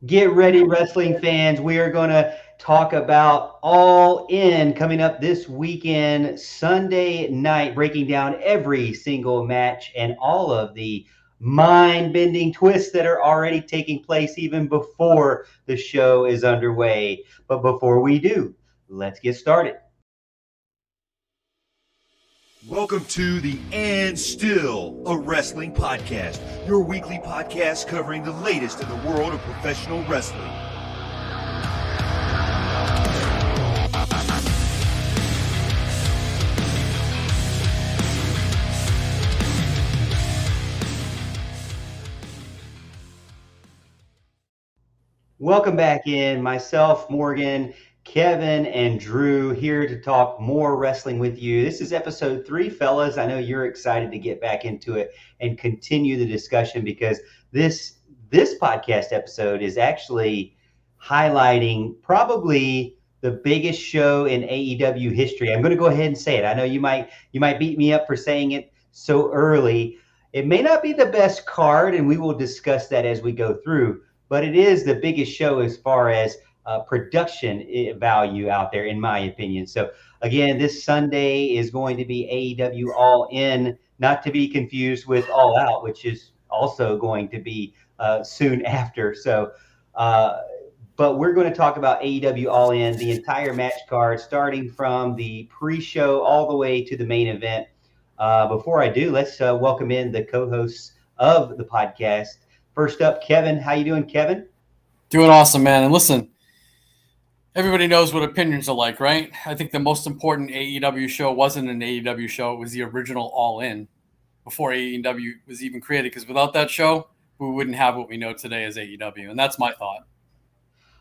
Get ready, wrestling fans. We are going to talk about All In coming up this weekend, Sunday night, breaking down every single match and all of the mind bending twists that are already taking place even before the show is underway. But before we do, let's get started. Welcome to the And Still a Wrestling Podcast, your weekly podcast covering the latest in the world of professional wrestling. Welcome back in. Myself, Morgan, Kevin, and Drew here to talk more wrestling with you. This is episode 3, fellas. I know you're excited to get back into it and continue the discussion because this podcast episode is actually highlighting probably the biggest show in AEW history. I'm going to go ahead and say it. I know you might beat me up for saying it so early. It may not be the best card, and we will discuss that as we go through, but it is the biggest show as far as production value out there, in my opinion. So again, this Sunday is going to be AEW All In, not to be confused with All Out, which is also going to be soon after. So, but we're going to talk about AEW All In, the entire match card, starting from the pre-show all the way to the main event. Before I do, let's welcome in the co-hosts of the podcast. First up, Kevin. How you doing, Kevin? Doing awesome, man. And listen, everybody knows what opinions are like, right? I think the most important AEW show wasn't an AEW show. It was the original All In before AEW was even created, because without that show, we wouldn't have what we know today as AEW. And that's my thought.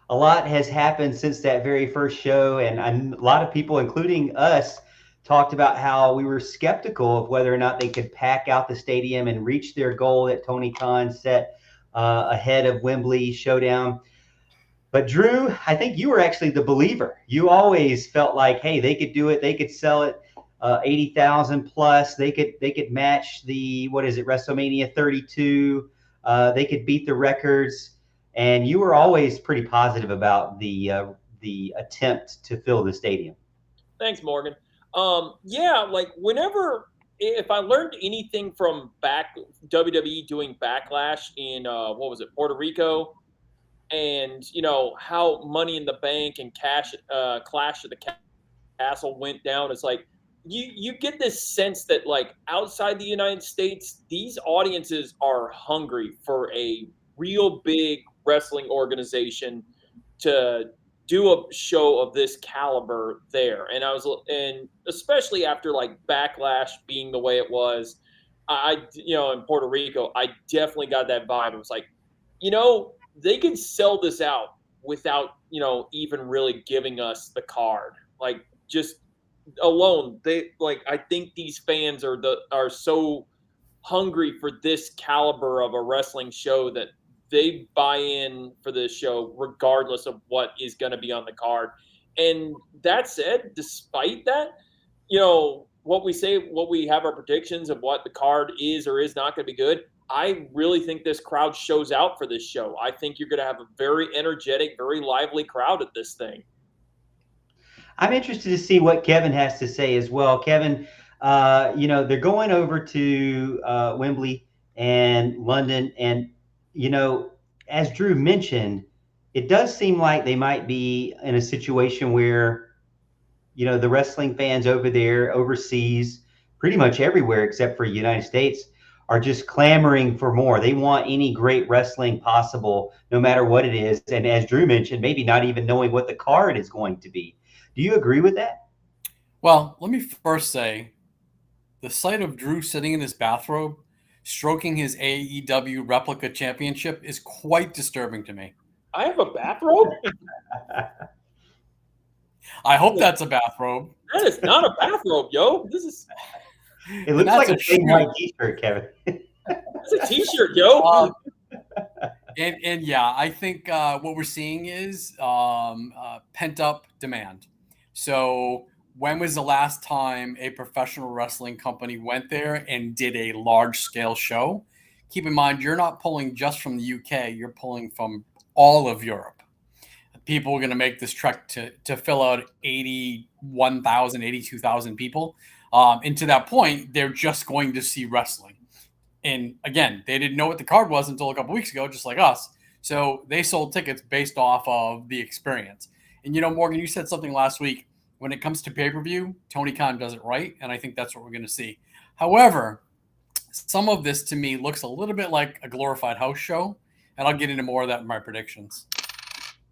A lot has happened since that very first show, and a lot of people, including us, talked about how we were skeptical of whether or not they could pack out the stadium and reach their goal that Tony Khan set ahead of Wembley Showdown. But Drew, I think you were actually the believer. You always felt like, hey, they could do it. They could sell it 80,000 plus. They could match the WrestleMania 32. They could beat the records, and you were always pretty positive about the attempt to fill the stadium. Thanks, Morgan. Yeah, like if I learned anything from WWE doing Backlash in Puerto Rico, and how Money in the Bank and Clash of the Castle went down, it's like you get this sense that, like, outside the United States, these audiences are hungry for a real big wrestling organization to do a show of this caliber there. And especially after, like, Backlash being the way it was, in Puerto Rico, I definitely got that vibe. It was like, they can sell this out without, even really giving us the card. Like, just alone, I think these fans are so hungry for this caliber of a wrestling show that they buy in for this show regardless of what is going to be on the card. And that said, despite that, what we have our predictions of what the card is or is not going to be good, I really think this crowd shows out for this show. I think you're going to have a very energetic, very lively crowd at this thing. I'm interested to see what Kevin has to say as well. Kevin, they're going over to Wembley and London, and as Drew mentioned, it does seem like they might be in a situation where, the wrestling fans over there, overseas, pretty much everywhere except for the United States, are just clamoring for more. They want any great wrestling possible, no matter what it is. And as Drew mentioned, maybe not even knowing what the card is going to be. Do you agree with that? Well, let me first say, the sight of Drew sitting in his bathrobe, stroking his AEW replica championship is quite disturbing to me. I have a bathrobe? I hope that's a bathrobe. That is not a bathrobe, yo. It looks like a big white t-shirt, Kevin. It's a t-shirt, yo. And yeah, I think what we're seeing is pent-up demand. So when was the last time a professional wrestling company went there and did a large-scale show? Keep in mind, you're not pulling just from the UK. You're pulling from all of Europe. People are going to make this trek to fill out 81,000, 82,000 people. And to that point, they're just going to see wrestling. And again, they didn't know what the card was until a couple weeks ago, just like us. So they sold tickets based off of the experience. And, Morgan, you said something last week. When it comes to pay-per-view, Tony Khan does it right, and I think that's what we're going to see. However, some of this to me looks a little bit like a glorified house show, and I'll get into more of that in my predictions.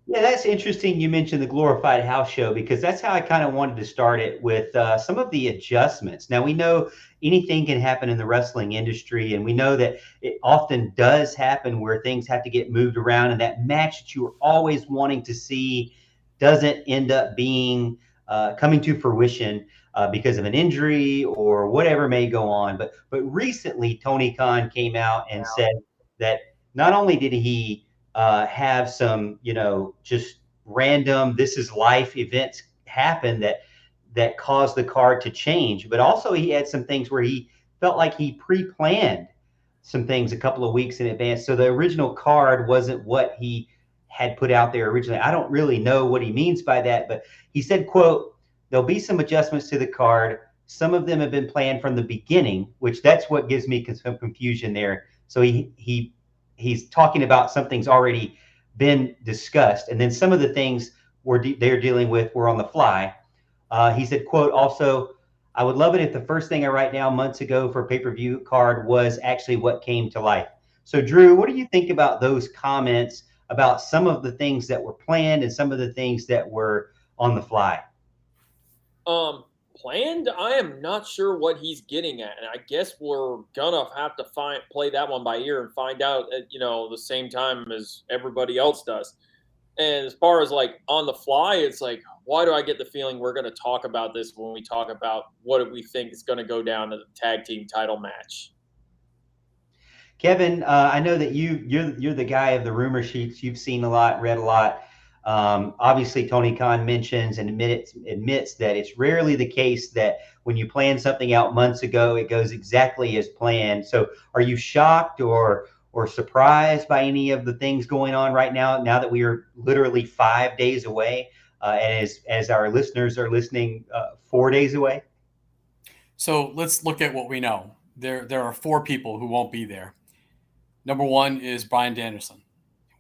Yeah, that's interesting. You mentioned the glorified house show because that's how I kind of wanted to start it with some of the adjustments. Now, we know anything can happen in the wrestling industry, and we know that it often does happen where things have to get moved around, and that match that you were always wanting to see doesn't end up being coming to fruition because of an injury or whatever may go on. But recently, Tony Khan came out and said that not only did he have some, just random, this is life events happen that caused the card to change, but also he had some things where he felt like he pre-planned some things a couple of weeks in advance. So the original card wasn't what he had put out there originally. I don't really know what he means by that, but he said, quote, "There'll be some adjustments to the card. Some of them have been planned from the beginning," which that's what gives me some confusion there. So he's talking about something's already been discussed, and then some of the things they're dealing with were on the fly. He said, quote, "Also, I would love it if the first thing I write down months ago for a pay-per-view card was actually what came to life." So, Drew, what do you think about those comments about some of the things that were planned and some of the things that were on the fly? Planned, I am not sure what he's getting at, and I guess we're gonna have to play that one by ear and find out at the same time as everybody else does. And as far as like on the fly, it's like, why do I get the feeling we're going to talk about this when we talk about what we think is going to go down to the tag team title match? Kevin, I know that you're the guy of the rumor sheets. You've seen a lot, read a lot. Obviously, Tony Khan mentions and admits that it's rarely the case that when you plan something out months ago, it goes exactly as planned. So, are you shocked or surprised by any of the things going on right now? Now that we are literally 5 days away, and as our listeners are listening, 4 days away. So let's look at what we know. There are 4 people who won't be there. Number 1 is Bryan Danielson.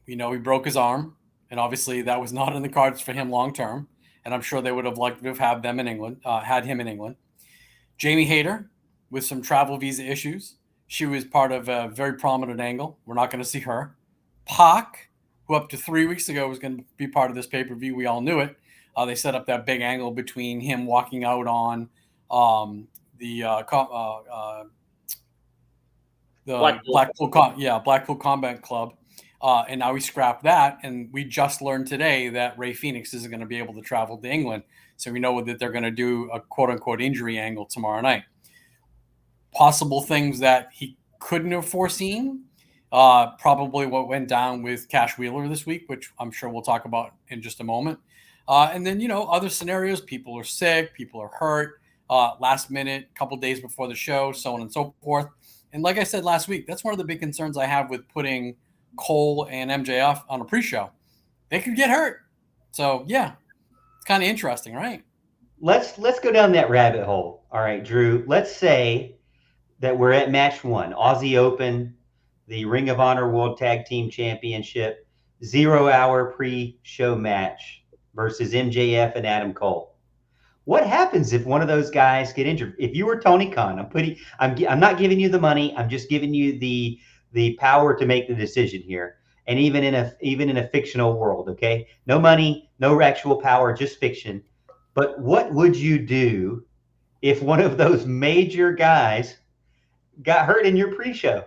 We know he broke his arm, and obviously that was not in the cards for him long term. And I'm sure they would have liked to have had them in England, had him in England. Jamie Hayter with some travel visa issues. She was part of a very prominent angle. We're not going to see her. Pac, who up to 3 weeks ago was going to be part of this pay-per-view. We all knew it. They set up that big angle between him walking out on the Blackpool Combat Club. And now we scrapped that. And we just learned today that Ray Phoenix isn't going to be able to travel to England. So we know that they're going to do a quote-unquote injury angle tomorrow night. Possible things that he couldn't have foreseen. Probably what went down with Cash Wheeler this week, which I'm sure we'll talk about in just a moment. And then, other scenarios. People are sick. People are hurt. Last minute, couple days before the show, so on and so forth. And like I said last week, that's one of the big concerns I have with putting Cole and MJF on a pre-show. They could get hurt. So, yeah, it's kind of interesting, right? Let's go down that rabbit hole. All right, Drew. Let's say that we're at match 1, Aussie Open, the Ring of Honor World Tag Team Championship, 0-hour pre-show match versus MJF and Adam Cole. What happens if one of those guys get injured? If you were Tony Khan, I'm not giving you the money. I'm just giving you the power to make the decision here. And even in a fictional world, okay? No money, no actual power, just fiction. But what would you do if one of those major guys got hurt in your pre-show?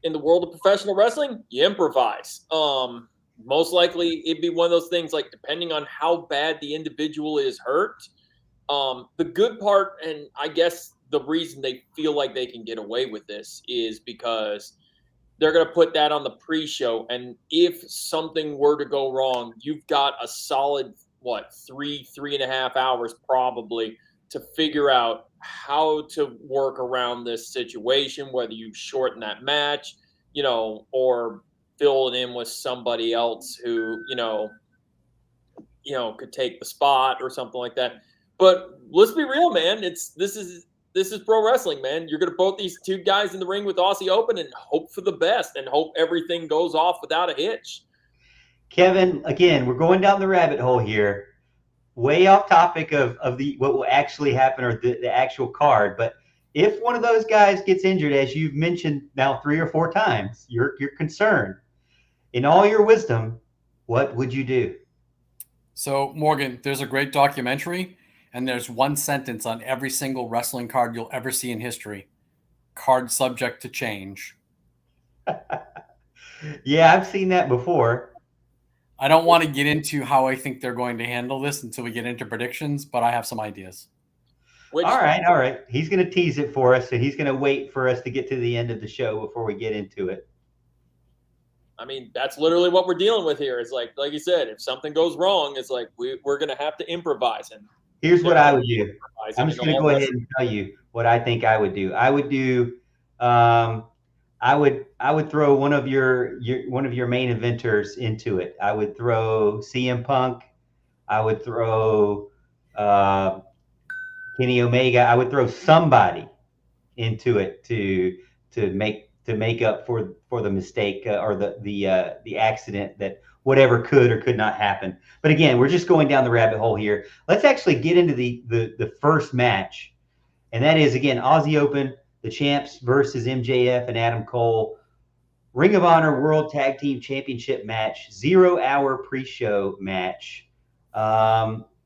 In the world of professional wrestling, you improvise. Most likely it'd be one of those things, like, depending on how bad the individual is hurt. The good part, and I guess the reason they feel like they can get away with this, is because they're going to put that on the pre-show. And if something were to go wrong, you've got a solid, 3.5 hours probably to figure out how to work around this situation, whether you shorten that match, or fill it in with somebody else who, could take the spot or something like that. But let's be real, man. This is pro wrestling, man. You're going to put these two guys in the ring with Aussie Open and hope for the best and hope everything goes off without a hitch. Kevin, again, we're going down the rabbit hole here, way off topic of what will actually happen or the actual card. But if one of those guys gets injured, as you've mentioned now 3 or 4 times, you're concerned. In all your wisdom, what would you do? So, Morgan, there's a great documentary, and there's one sentence on every single wrestling card you'll ever see in history. Card subject to change. Yeah, I've seen that before. I don't want to get into how I think they're going to handle this until we get into predictions, but I have some ideas. All right. He's going to tease it for us, so he's going to wait for us to get to the end of the show before we get into it. I mean, that's literally what we're dealing with here. It's like you said, if something goes wrong, it's like we're going to have to improvise. And here's what I would do. I'm just going to go ahead and tell you what I think I would do. I would do. I would throw one of your main eventers into it. I would throw CM Punk. I would throw Kenny Omega. I would throw somebody into it to make up for the mistake or the accident that whatever could or could not happen. But again, we're just going down the rabbit hole here. Let's actually get into the first match, and that is again Aussie Open, the champs versus MJF and Adam Cole, Ring of Honor World Tag Team Championship match, 0-hour pre-show match.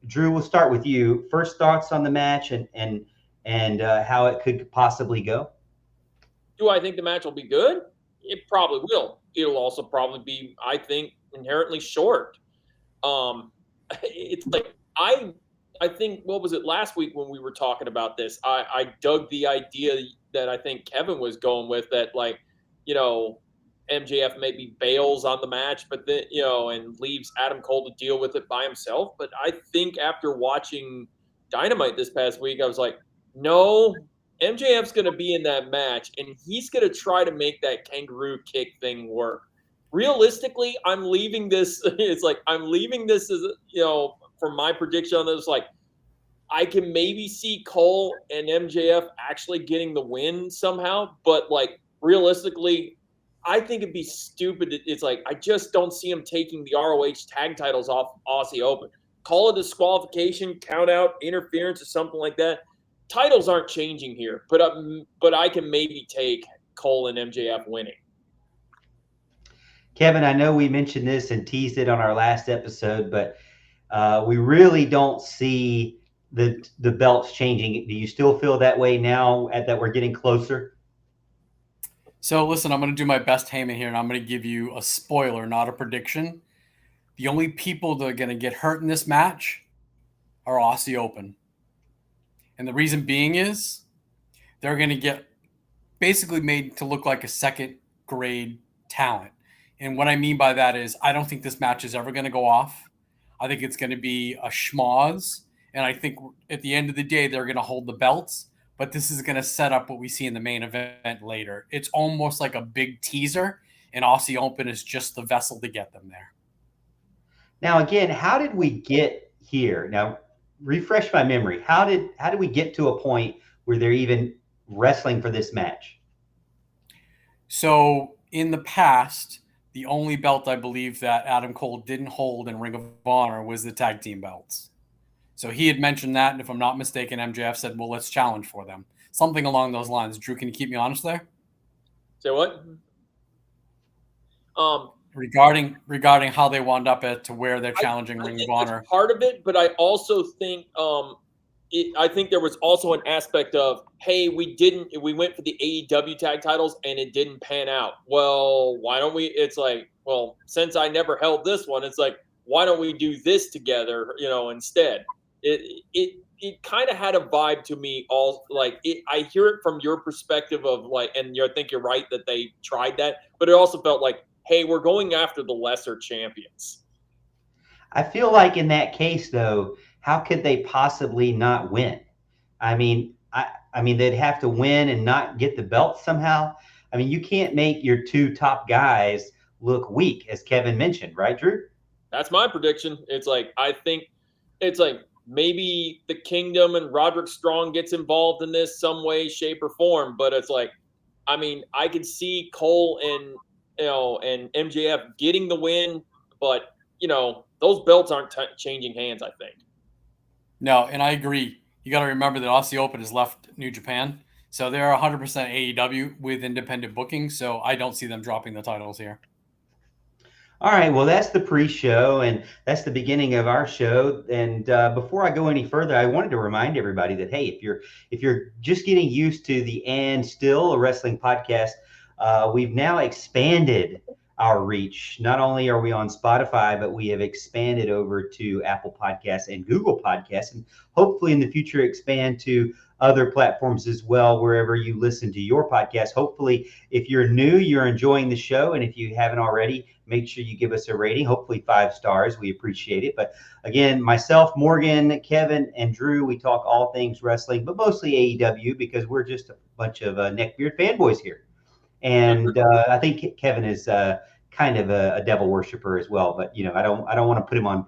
Drew, we'll start with you. First thoughts on the match and how it could possibly go. Do I think the match will be good? It probably will. It'll also probably be, I think, inherently short. It's like I think, what was it last week when we were talking about this? I dug the idea that I think Kevin was going with, that MJF maybe bails on the match, but then and leaves Adam Cole to deal with it by himself. But I think after watching Dynamite this past week, I was like, no, MJF's going to be in that match, and he's going to try to make that kangaroo kick thing work. Realistically, I'm leaving this. It's like I'm leaving this as for my prediction on this. Like, I can maybe see Cole and MJF actually getting the win somehow, but like realistically, I think it'd be stupid. It's like I just don't see him taking the ROH tag titles off Aussie Open. Call it disqualification, count out, interference, or something like that. Titles aren't changing here, but I can maybe take Cole and MJF winning. Kevin, I know we mentioned this and teased it on our last episode, but we really don't see the belts changing. Do you still feel that way now that we're getting closer? So listen, I'm going to do my best Heyman here, and I'm going to give you a spoiler, not a prediction. The only people that are going to get hurt in this match are Aussie Open. And the reason being is they're going to get basically made to look like a second-grade talent. And what I mean by that is I don't think this match is ever going to go off. I think it's going to be a schmoz. And I think at the end of the day, they're going to hold the belts. But this is going to set up what we see in the main event later. It's almost like a big teaser, and Aussie Open is just the vessel to get them there. Now, again, how did we get here? Now, refresh my memory. How did we get to a point where they're even wrestling for this match? So in the past, the only belt I believe that Adam Cole didn't hold in Ring of Honor was the tag team belts. So he had mentioned that, and if I'm not mistaken, MJF said, well, let's challenge for them. Something along those lines. Drew, can you keep me honest there? Say what? Regarding how they wound up to where they're challenging Ring of Honor. Part of it, but I also think I think there was also an aspect of, hey, we went for the AEW tag titles and it didn't pan out. Well, why don't we? It's like, well, since I never held this one, it's like, why don't we do this together? Instead. It kind of had a vibe to me. I hear it from your perspective of and I think you're right that they tried that, but it also felt like, hey, we're going after the lesser champions. I feel like in that case, though, how could they possibly not win? I mean, they'd have to win and not get the belt somehow. I mean, you can't make your two top guys look weak, as Kevin mentioned, right, Drew? That's my prediction. It's like, I think it's like maybe the Kingdom and Roderick Strong gets involved in this some way, shape, or form. But it's like, I mean, I could see Cole and and MJF getting the win, but those belts aren't changing hands, I think. No, and I agree. You got to remember that Aussie Open has left New Japan, so they're 100% AEW with independent booking. So I don't see them dropping the titles here. All right, well, that's the pre-show, and that's the beginning of our show. And before I go any further, I wanted to remind everybody that, hey, if you're just getting used to the And Still a Wrestling podcast, we've now expanded our reach. Not only are we on Spotify, but we have expanded over to Apple Podcasts and Google Podcasts, and hopefully in the future expand to other platforms as well, wherever you listen to your podcast. Hopefully, if you're new, you're enjoying the show. And if you haven't already, make sure you give us a rating, hopefully 5 stars. We appreciate it. But again, myself, Morgan, Kevin, and Drew, we talk all things wrestling, but mostly AEW because we're just a bunch of neckbeard fanboys here. And I think Kevin is kind of a devil worshiper as well. But, I don't want to put him on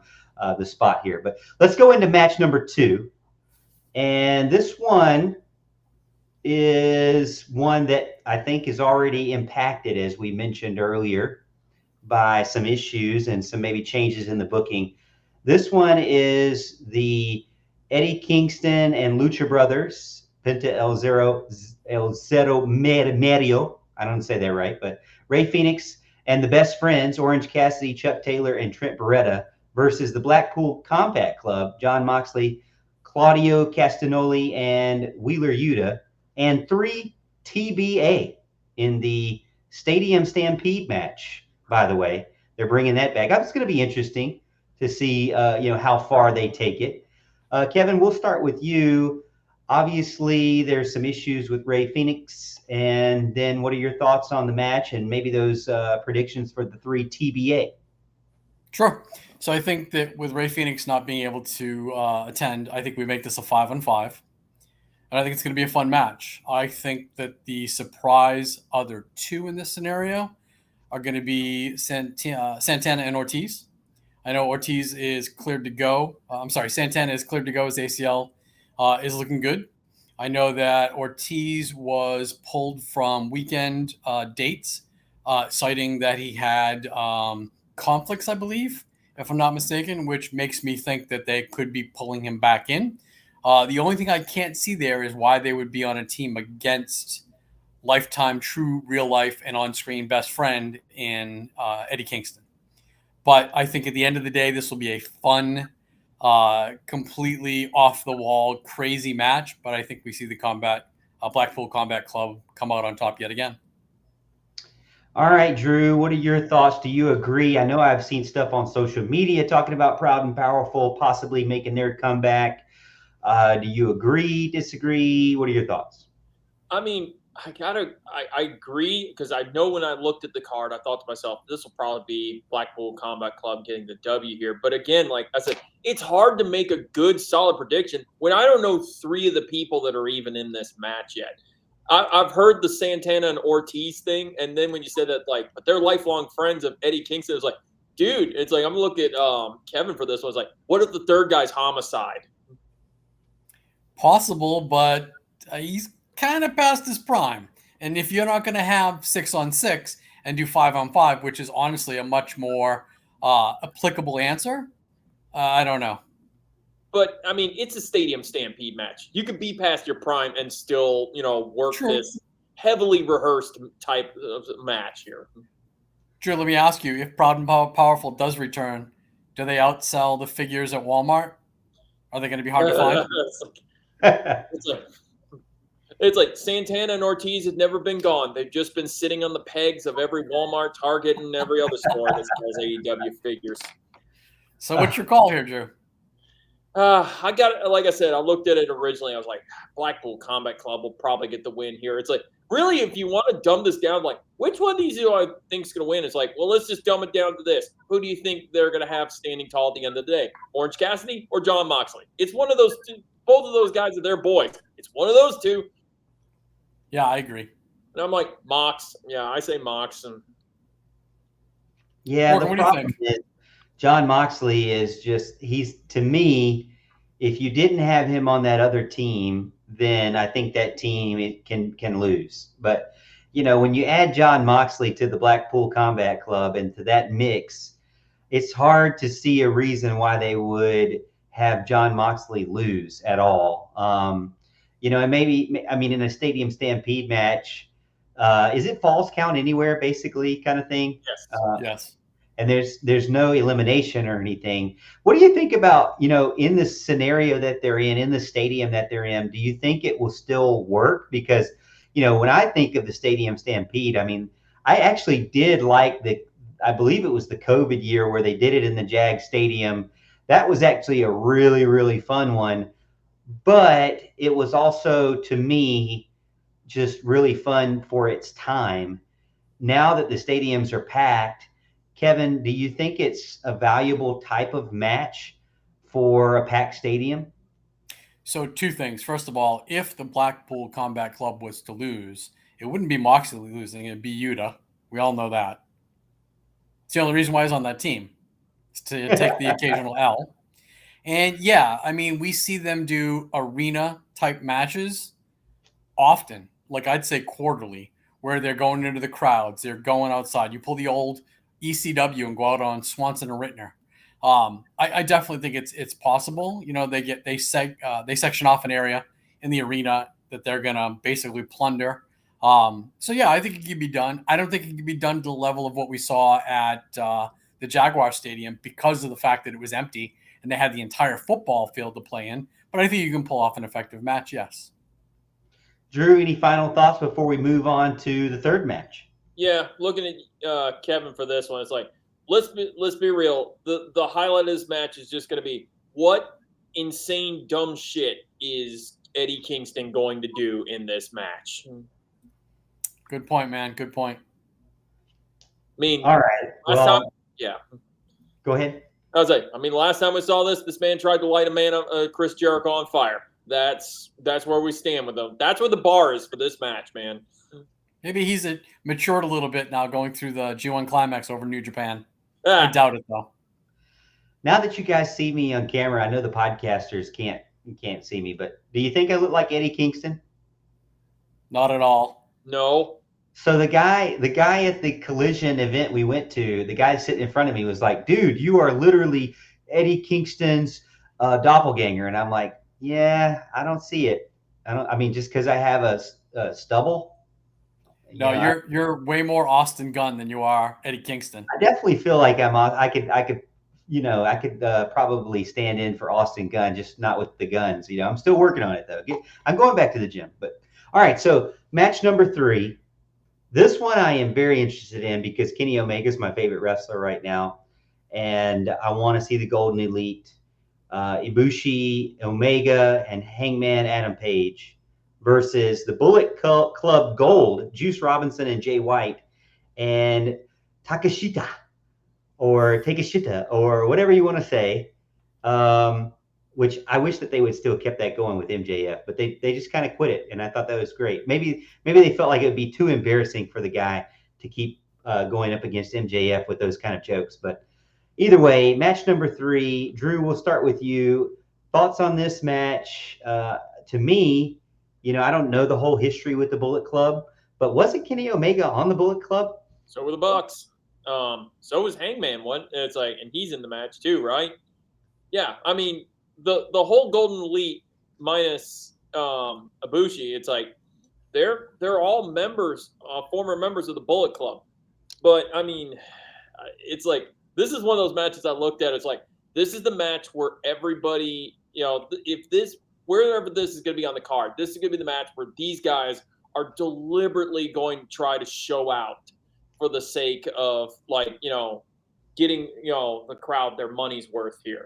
the spot here. But let's go into match number 2. And this one is one that I think is already impacted, as we mentioned earlier, by some issues and some maybe changes in the booking. This one is the Eddie Kingston and Lucha Brothers, Penta El Zero Medio. I don't say that right, but Ray Phoenix and the Best Friends, Orange Cassidy, Chuck Taylor, and Trent Beretta versus the Blackpool Combat Club, John Moxley, Claudio Castagnoli, and Wheeler Yuta, and 3 TBA in the Stadium Stampede match, by the way. They're bringing that back. It's going to be interesting to see, how far they take it. Kevin, we'll start with you. Obviously, there's some issues with Ray Phoenix. And then what are your thoughts on the match and maybe those predictions for the 3 TBA? Sure. So I think that with Ray Phoenix not being able to attend, I think we make this a 5-on-5. And I think it's going to be a fun match. I think that the surprise other 2 in this scenario are going to be Santana and Ortiz. I know Ortiz is cleared to go. Santana is cleared to go. His ACL is looking good. I know that Ortiz was pulled from weekend dates, citing that he had conflicts, I believe, if I'm not mistaken, which makes me think that they could be pulling him back in. The only thing I can't see there is why they would be on a team against lifetime, true, real life, and on-screen best friend in Eddie Kingston. But I think at the end of the day, this will be a fun, completely off-the-wall, crazy match. But I think we see the Blackpool Combat Club come out on top yet again. All right, Drew, what are your thoughts? Do you agree? I know I've seen stuff on social media talking about Proud and Powerful possibly making their comeback. Do you agree, disagree? What are your thoughts? I mean, I agree, because I know when I looked at the card, I thought to myself, this will probably be Blackpool Combat Club getting the W here. But again, like I said, it's hard to make a good, solid prediction when I don't know 3 of the people that are even in this match yet. I've heard the Santana and Ortiz thing, and then when you said that, like, but they're lifelong friends of Eddie Kingston, it was like, dude, it's like, I'm looking at Kevin for this one. It's like, what if the third guy's homicide? Possible, but he's kind of past his prime. And if you're not going to have 6-on-6 and do 5-on-5, which is honestly a much more applicable answer, I don't know. But, I mean, it's a Stadium Stampede match. You could be past your prime and still, work this heavily rehearsed type of match here. Drew, let me ask you, if Proud and Powerful does return, do they outsell the figures at Walmart? Are they going to be hard to find? It's like Santana and Ortiz have never been gone. They've just been sitting on the pegs of every Walmart, Target, and every other store that sells AEW figures. So what's your call here, Drew? I got, like I said, I looked at it originally. I was like, Blackpool Combat Club will probably get the win here. It's like, really, if you want to dumb this down, like, which one of these do I think is going to win? It's like, well, let's just dumb it down to this. Who do you think they're going to have standing tall at the end of the day? Orange Cassidy or John Moxley? It's one of those 2. Both of those guys are their boys. It's one of those 2. Yeah, I agree. And I'm like, Mox. Yeah, I say Mox. And Yeah, Morgan, the what do you problem think? is John Moxley is just he's to me, if you didn't have him on that other team, then I think that team can lose. But when you add John Moxley to the Blackpool Combat Club and to that mix, it's hard to see a reason why they would have John Moxley lose at all. And maybe I mean in a Stadium Stampede match, is it falls count anywhere basically kind of thing? Yes. Yes. And there's no elimination or anything. What do you think about in the scenario that they're in the stadium that they're in? Do you think it will still work? Because when I think of the Stadium Stampede, I mean, I actually did like I believe it was the COVID year where they did it in the Jag Stadium. That was actually a really, really fun one. But it was also, to me, just really fun for its time. Now that the stadiums are packed, Kevin, do you think it's a valuable type of match for a packed stadium? So two things. First of all, if the Blackpool Combat Club was to lose, it wouldn't be Moxley losing, it'd be Yuta. We all know that. It's the only reason why he's on that team, is to take the occasional L. And yeah, I mean, we see them do arena type matches often, like I'd say quarterly, where they're going into the crowds, they're going outside. You pull the old ECW and go out on Swanson and Rittner. I definitely think it's possible. They section off an area in the arena that they're gonna basically plunder. So yeah, I think it can be done. I don't think it can be done to the level of what we saw at the Jaguar Stadium because of the fact that it was empty and they had the entire football field to play in. But I think you can pull off an effective match. Yes. Drew, any final thoughts before we move on to the third match? Yeah, looking at Kevin for this one, it's like let's be real. The highlight of this match is just going to be what insane dumb shit is Eddie Kingston going to do in this match. Good point, man. Good point. I mean, all right. Well, yeah. Go ahead. I was like, last time we saw this man tried to light Chris Jericho on fire. That's where we stand with them. That's where the bar is for this match, man. Maybe he's matured a little bit now going through the G1 Climax over New Japan. I doubt it, though. Now that you guys see me on camera, I know the podcasters can't see me, but do you think I look like Eddie Kingston? Not at all. No. So the guy at the Collision event we went to, the guy sitting in front of me was like, dude, you are literally Eddie Kingston's doppelganger. And I'm like, yeah, I don't see it. Just because I have a stubble. No, you're way more Austin Gunn than you are Eddie Kingston. I definitely feel like I could probably stand in for Austin Gunn, just not with the guns. I'm still working on it though. I'm going back to the gym, but all right. So match number 3. This one I am very interested in because Kenny Omega is my favorite wrestler right now, and I want to see the Golden Elite, Ibushi, Omega, and Hangman Adam Page versus the Bullet Club Gold, Juice Robinson and Jay White, and Takeshita or whatever you want to say, which I wish that they would still kept that going with MJF, but they just kind of quit it, and I thought that was great. Maybe they felt like it would be too embarrassing for the guy to keep going up against MJF with those kind of jokes. But either way, match number 3. Drew, we'll start with you. Thoughts on this match? To me, I don't know the whole history with the Bullet Club, but wasn't Kenny Omega on the Bullet Club? So were the Bucks. So was Hangman one. It's like, and he's in the match too, right? Yeah, the whole Golden Elite minus Ibushi, it's like they're all members, former members of the Bullet Club. But it's like this is one of those matches I looked at. It's like this is the match where everybody, wherever this is going to be on the card, this is going to be the match where these guys are deliberately going to try to show out for the sake of getting the crowd their money's worth here.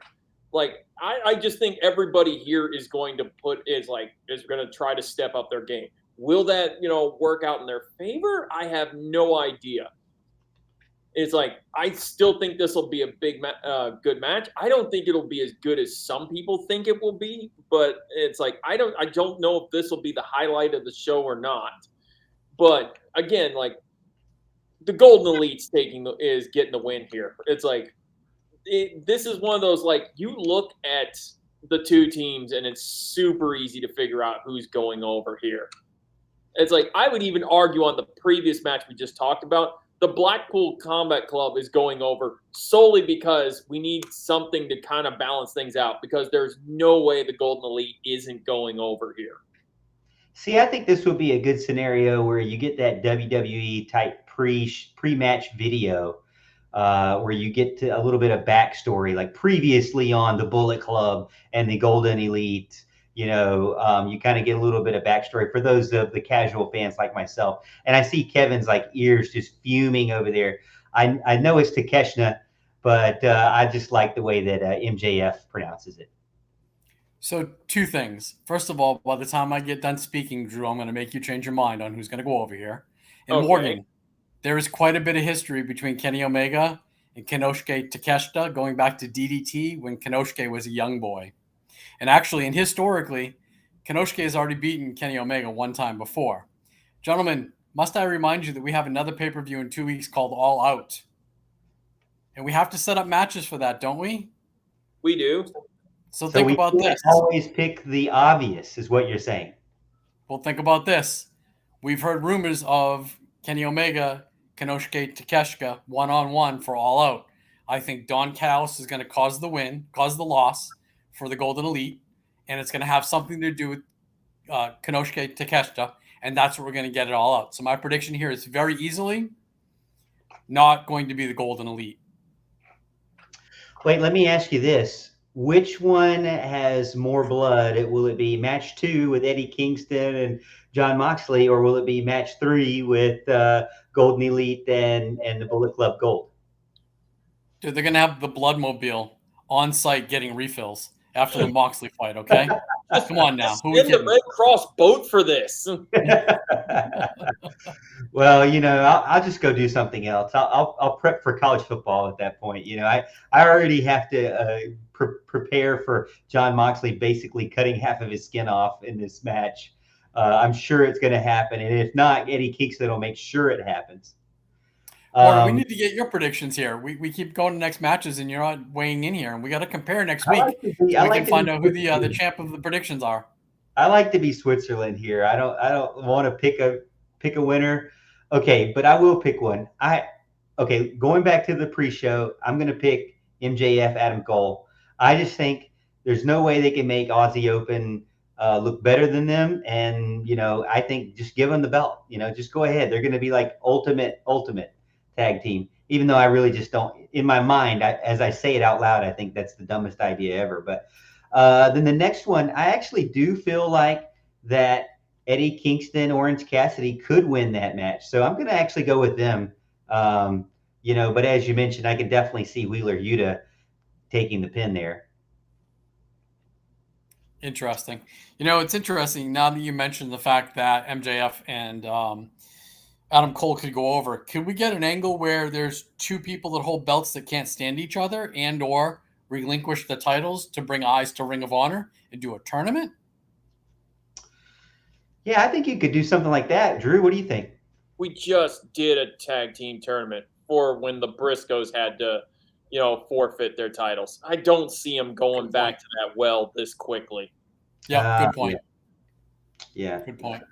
Like I just think everybody here is going to is going to try to step up their game. Will that work out in their favor? I have no idea. It's like I still think this will be a big good match. I don't think it'll be as good as some people think it will be, but it's like I don't know if this will be the highlight of the show or not. But again, like the Golden Elite's is getting the win here. It's like this is one of those, like, you look at the two teams and it's super easy to figure out who's going over here. It's like, I would even argue on the previous match we just talked about, the Blackpool Combat Club is going over solely because we need something to kind of balance things out, because there's no way the Golden Elite isn't going over here. See, I think this would be a good scenario where you get that WWE type pre-match video where you get to a little bit of backstory, like previously on the Bullet Club and the Golden Elite. You kind of get a little bit of backstory for those of the casual fans like myself. And I see Kevin's like ears just fuming over there. I know it's Takeshna, but I just like the way that MJF pronounces it. So 2 things. First of all, by the time I get done speaking, Drew, I'm going to make you change your mind on who's going to go over here. And Morgan, there is quite a bit of history between Kenny Omega and Konosuke Takeshita going back to DDT when Konosuke was a young boy. And actually, and historically, Konosuke has already beaten Kenny Omega one time before. Gentlemen, must I remind you that we have another pay-per-view in 2 weeks called All Out? And we have to set up matches for that, don't we? We do. So think about this. Always pick the obvious, is what you're saying. Well, think about this. We've heard rumors of Kenny Omega, Konosuke Takeshita, one-on-one for All Out. I think Don Callis is going to cause the loss for the Golden Elite, and it's going to have something to do with Konosuke Takeshita, and that's what we're going to get it All Out. So my prediction here is very easily not going to be the Golden Elite. Wait, let me ask you this. Which one has more blood? Will it be match 2 with Eddie Kingston and Jon Moxley, or will it be match 3 with Golden Elite and the Bullet Club Gold? Dude, they're going to have the Bloodmobile on site getting refills after the Moxley fight, okay? Come on now. Who in the Red Cross boat for this. Well, I'll just go do something else. I'll prep for college football at that point. I already have to prepare for Jon Moxley basically cutting half of his skin off in this match. I'm sure it's going to happen, and if not, Eddie Kingston will make sure it happens. We need to get your predictions here. We keep going to next matches, and you're not weighing in here, and we got to compare next week so we can find out who the champ of the predictions are. I like to be Switzerland here. I don't want to pick a winner. Okay, but I will pick one. Going back to the pre-show, I'm going to pick MJF Adam Cole. I just think there's no way they can make Aussie Open look better than them, and I think just give them the belt. Just go ahead. They're going to be like ultimate tag team, even though I really just don't, in my mind, as I say it out loud, I think that's the dumbest idea ever. But then the next one, I actually do feel like that Eddie Kingston, Orange Cassidy could win that match. So I'm going to actually go with them. But as you mentioned, I can definitely see Wheeler Yuta taking the pin there. Interesting. It's interesting now that you mentioned the fact that MJF and Adam Cole could go over. Could we get an angle where there's 2 people that hold belts that can't stand each other and or relinquish the titles to bring eyes to Ring of Honor and do a tournament? Yeah, I think you could do something like that. Drew, what do you think? We just did a tag team tournament for when the Briscoes had to, forfeit their titles. I don't see them going back to that well this quickly. Yeah, good point. Yeah. Good point.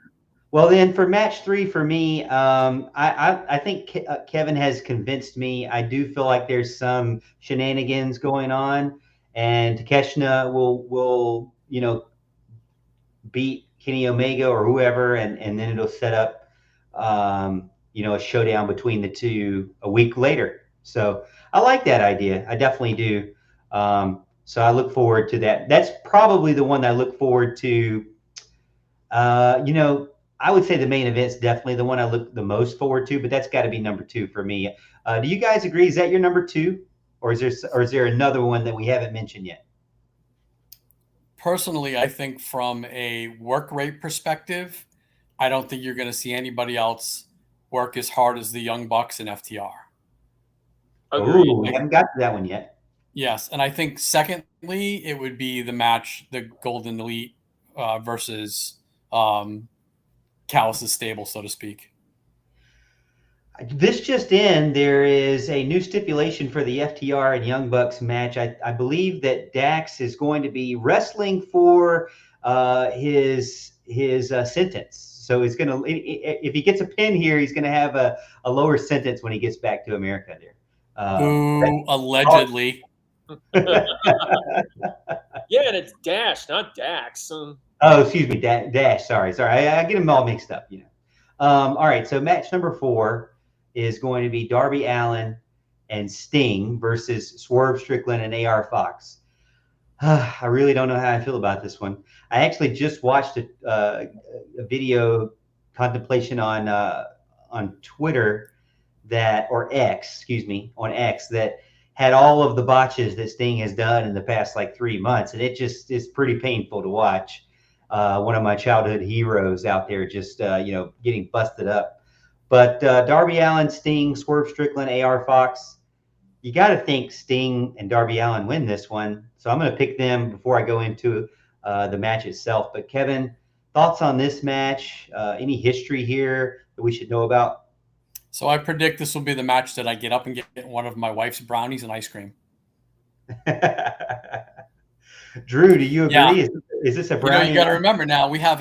Well, then for match 3 for me, I think Kevin has convinced me. I do feel like there's some shenanigans going on, and Takeshna will beat Kenny Omega or whoever, and then it'll set up a showdown between the two a week later. So I like that idea. I definitely do. So I look forward to that. That's probably the one that I look forward to. I would say the main event's definitely the one I look the most forward to, but that's got to be number 2 for me. Do you guys agree? Is that your number 2, or is there another one that we haven't mentioned yet? Personally, I think from a work rate perspective, I don't think you're going to see anybody else work as hard as the Young Bucks and FTR. Agreed. We haven't got to that one yet. Yes, and I think secondly, it would be the match, the Golden Elite versus Callis' stable, so to speak. This just in, there is a new stipulation for the FTR and Young Bucks match. I believe that Dax is going to be wrestling for his sentence. So he's going to, if he gets a pin here, he's going to have a lower sentence when he gets back to America there. Boo, allegedly. Yeah, and it's Dash, not Dax. Oh, excuse me, Dash. Sorry. I get them all mixed up. All right. So match number 4 is going to be Darby Allin and Sting versus Swerve Strickland and AR Fox. I really don't know how I feel about this one. I actually just watched a video contemplation on Twitter or X, on X, that had all of the botches that Sting has done in the past like 3 months, and it just is pretty painful to watch. One of my childhood heroes out there just getting busted up. But Darby Allin, Sting, Swerve Strickland, AR Fox, you got to think Sting and Darby Allin win this one. So I'm going to pick them before I go into the match itself. But Kevin, thoughts on this match? Any history here that we should know about? So I predict this will be the match that I get up and get one of my wife's brownies and ice cream. Drew, do you agree? Yeah. Is this a brownie? You got to remember now, we have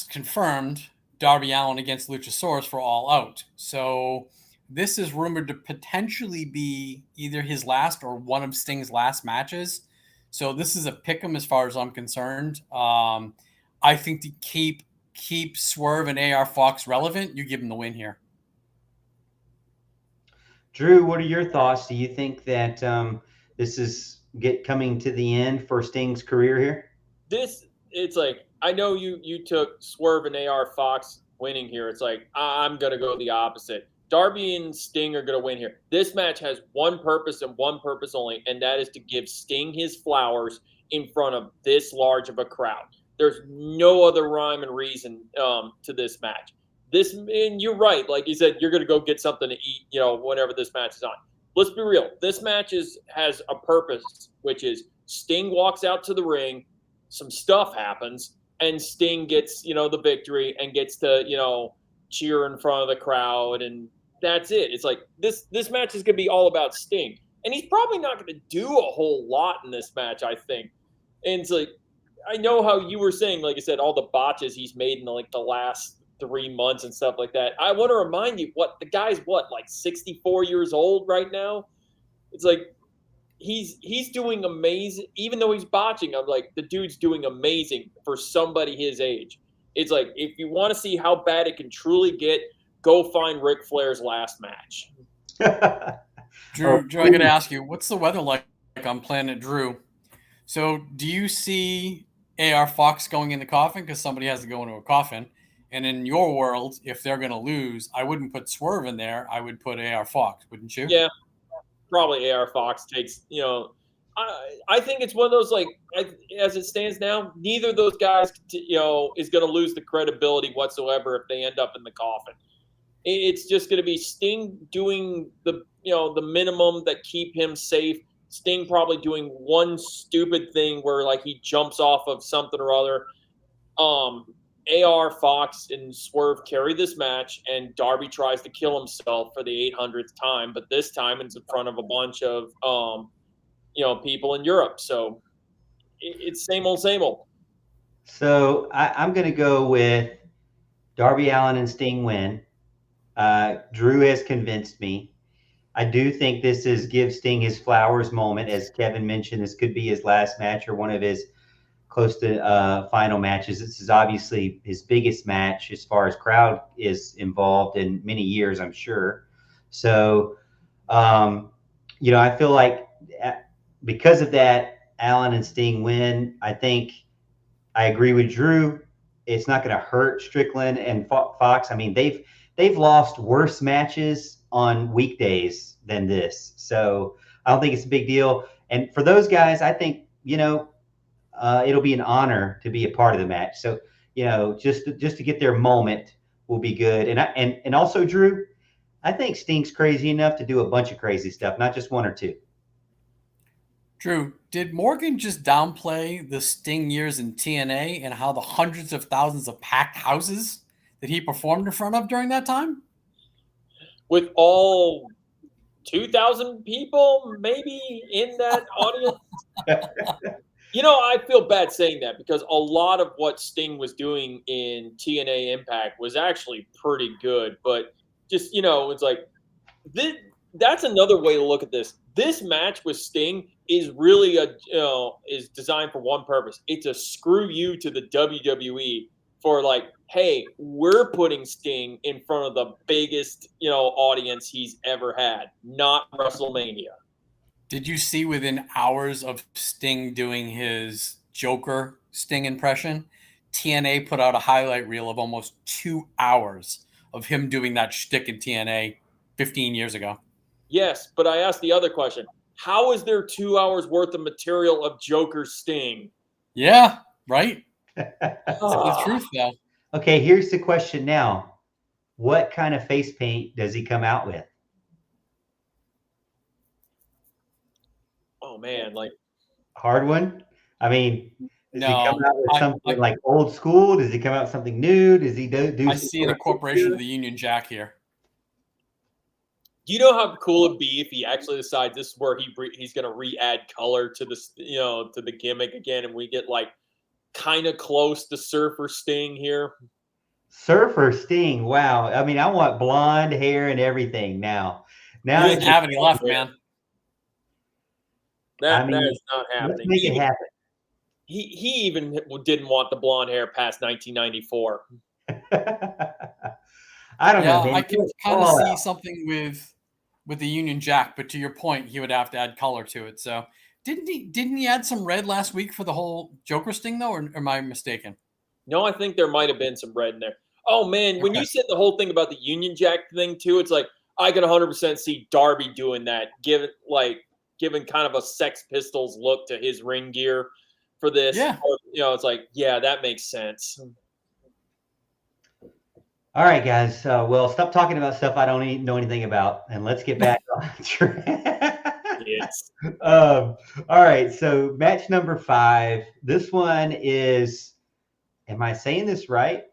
confirmed Darby Allin against Luchasaurus for All Out. So this is rumored to potentially be either his last or one of Sting's last matches. So this is a pick'em as far as I'm concerned. I think to keep Swerve and AR Fox relevant, you give him the win here. Drew, what are your thoughts? Do you think that this is coming to the end for Sting's career here? It's like, I know you took Swerve and AR Fox winning here. It's like, I'm going to go the opposite. Darby and Sting are going to win here. This match has one purpose and one purpose only, and that is to give Sting his flowers in front of this large of a crowd. There's no other rhyme and reason to this match. And you're right. Like you said, you're going to go get something to eat, whenever this match is on. Let's be real. This match has a purpose, which is Sting walks out to the ring, some stuff happens, and Sting gets, the victory and gets to, cheer in front of the crowd, and that's it. It's like this match is going to be all about Sting, and he's probably not going to do a whole lot in this match, I think. And it's like, I know how you were saying, like I said, all the botches he's made in the last 3 months and stuff like that. I want to remind you, the guy's 64 years old right now. It's like he's doing amazing, even though he's botching. I'm like, the dude's doing amazing for somebody his age. It's like, if you want to see how bad it can truly get, go find Ric Flair's last match. Drew, I got to ask you, what's the weather like on Planet Drew? So do you see AR Fox going in the coffin because somebody has to go into a coffin? And in your world, if they're going to lose, I wouldn't put Swerve in there. I would put AR Fox, wouldn't you? Yeah, probably AR Fox takes, I think it's one of those, as it stands now, neither of those guys, is going to lose the credibility whatsoever if they end up in the coffin. It's just going to be Sting doing the minimum that keep him safe. Sting probably doing one stupid thing where he jumps off of something or other. AR Fox and Swerve carry this match, and Darby tries to kill himself for the 800th time, but this time it's in front of a bunch of people in Europe. So it's same old, same old. So I'm going to go with Darby Allin and Sting win. Drew has convinced me. I do think this is give Sting his flowers moment. As Kevin mentioned, this could be his last match or one of his close to final matches. This is obviously his biggest match as far as crowd is involved in many years, I'm sure. So, I feel like because of that, Allin and Sting win. I think I agree with Drew. It's not going to hurt Strickland and Fox. I mean, they've lost worse matches on weekdays than this. So I don't think it's a big deal. And for those guys, I think, it'll be an honor to be a part of the match. So, just to get their moment will be good. And also, Drew, I think Sting's crazy enough to do a bunch of crazy stuff, not just one or two. Drew, did Morgan just downplay the Sting years in TNA and how the hundreds of thousands of packed houses that he performed in front of during that time? with all 2,000 people maybe in that audience. I feel bad saying that because a lot of what Sting was doing in TNA Impact was actually pretty good. But just, it's like this, that's another way to look at this. This match with Sting is really is designed for one purpose. It's a screw you to the WWE for like, hey, we're putting Sting in front of the biggest, audience he's ever had, not WrestleMania. Did you see within hours of Sting doing his Joker Sting impression, TNA put out a highlight reel of almost 2 hours of him doing that shtick in TNA 15 years ago? Yes, but I asked the other question. How is there 2 hours worth of material of Joker Sting? Yeah, right? That's the truth, though. Okay, here's the question now. What kind of face paint does he come out with? Oh, man, like hard one? I mean, does he come No, out with something like old school? Does he come out with something new? Does he do I see an incorporation of the Union Jack here. Do you know how cool it'd be if he actually decides this is where he's going to re-add color to the to the gimmick again, and we get like kind of close to Surfer Sting here? Surfer Sting, wow! I mean, I want blonde hair and everything now. Now he doesn't have any left, man. That is not happening. Let's make it happen. He even didn't want the blonde hair past 1994. I don't know. I can kind of see something with the Union Jack, but to your point, he would have to add color to it. So didn't he add some red last week for the whole Joker Sting though, or am I mistaken? No, I think there might have been some red in there. Oh man, when you said the whole thing about the Union Jack thing too, it's like I can 100% see Darby doing that, giving kind of a Sex Pistols look to his ring gear for this. Yeah. It's like, yeah, that makes sense. All right, guys. Well, stop talking about stuff I don't know anything about, and let's get back on track. Yes. All right. So match number 5. This one is, am I saying this right?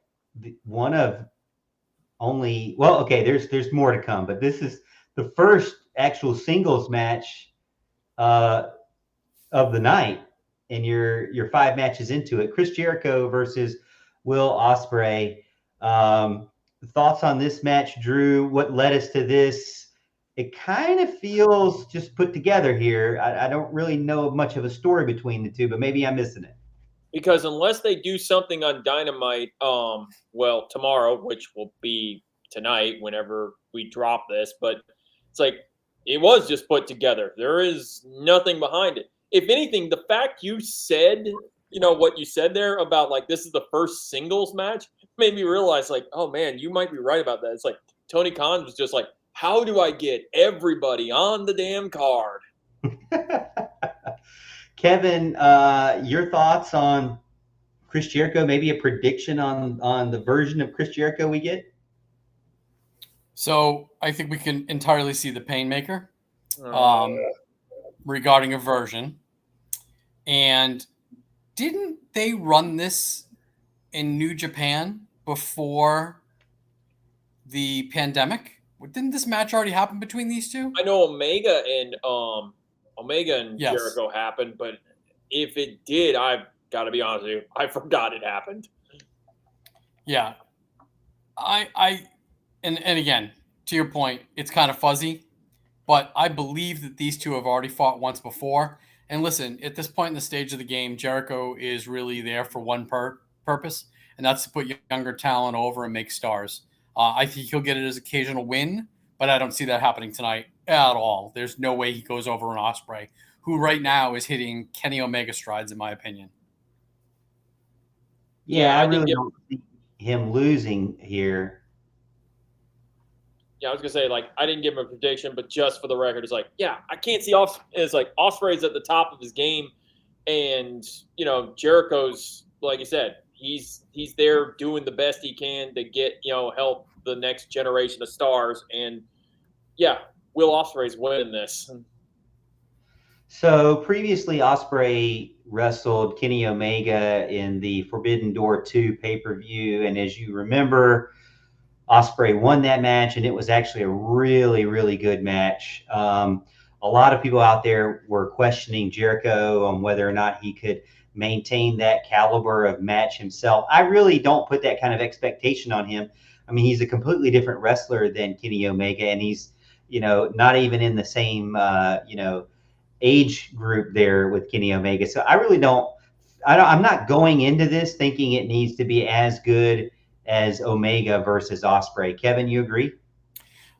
One of only. Well, okay. There's more to come, but this is the first actual singles match of the night, and you're 5 matches into it. Chris Jericho versus Will Ospreay. Thoughts on this match, Drew? What led us to this? It kind of feels just put together here. I don't really know much of a story between the two, but maybe I'm missing it. Because unless they do something on Dynamite, tomorrow, which will be tonight whenever we drop this, but it's like it was just put together. There is nothing behind it. If anything, the fact you said, what you said there about like this is the first singles match made me realize like, oh man, you might be right about that. It's like Tony Khan was just like, how do I get everybody on the damn card? Kevin, your thoughts on Chris Jericho? Maybe a prediction on the version of Chris Jericho we get? So I think we can entirely see the Painmaker regarding a version. And didn't they run this in New Japan before the pandemic? Didn't this match already happen between these two? I know Omega and yes. Jericho happened, but if it did, I've got to be honest with you, I forgot it happened. Yeah. And again, to your point, it's kind of fuzzy, but I believe that these two have already fought once before. And listen, at this point in the stage of the game, Jericho is really there for one purpose, and that's to put younger talent over and make stars. I think he'll get it as occasional win, but I don't see that happening tonight at all. There's no way he goes over an Ospreay, who right now is hitting Kenny Omega strides, in my opinion. Yeah, I really don't see him losing here. Yeah, I was gonna say like I didn't give him a prediction, but just for the record, it's like I can't see it's like Ospreay's at the top of his game, and Jericho's like you said, he's there doing the best he can to get help the next generation of stars, and Will Ospreay's winning this. So previously, Ospreay wrestled Kenny Omega in the Forbidden Door 2 pay-per-view, and as you remember, Ospreay won that match, and it was actually a really, really good match. A lot of people out there were questioning Jericho on whether or not he could maintain that caliber of match himself. I really don't put that kind of expectation on him. I mean, he's a completely different wrestler than Kenny Omega, and he's, not even in the same, age group there with Kenny Omega. So I'm not going into this thinking it needs to be as good as Omega versus Ospreay. Kevin, you agree?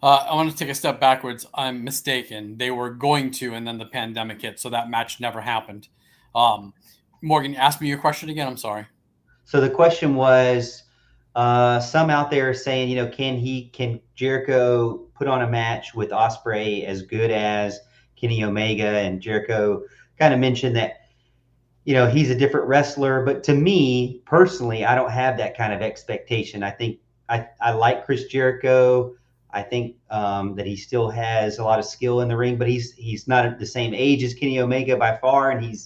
I want to take a step backwards. I'm mistaken. They were going to, and then the pandemic hit, so that match never happened. Morgan, ask me your question again. I'm sorry. So the question was, some out there saying, can Jericho put on a match with Ospreay as good as Kenny Omega? And Jericho kind of mentioned that, he's a different wrestler. But to me personally, I don't have that kind of expectation. I think I like Chris Jericho. I think that he still has a lot of skill in the ring, but he's not at the same age as Kenny Omega by far, and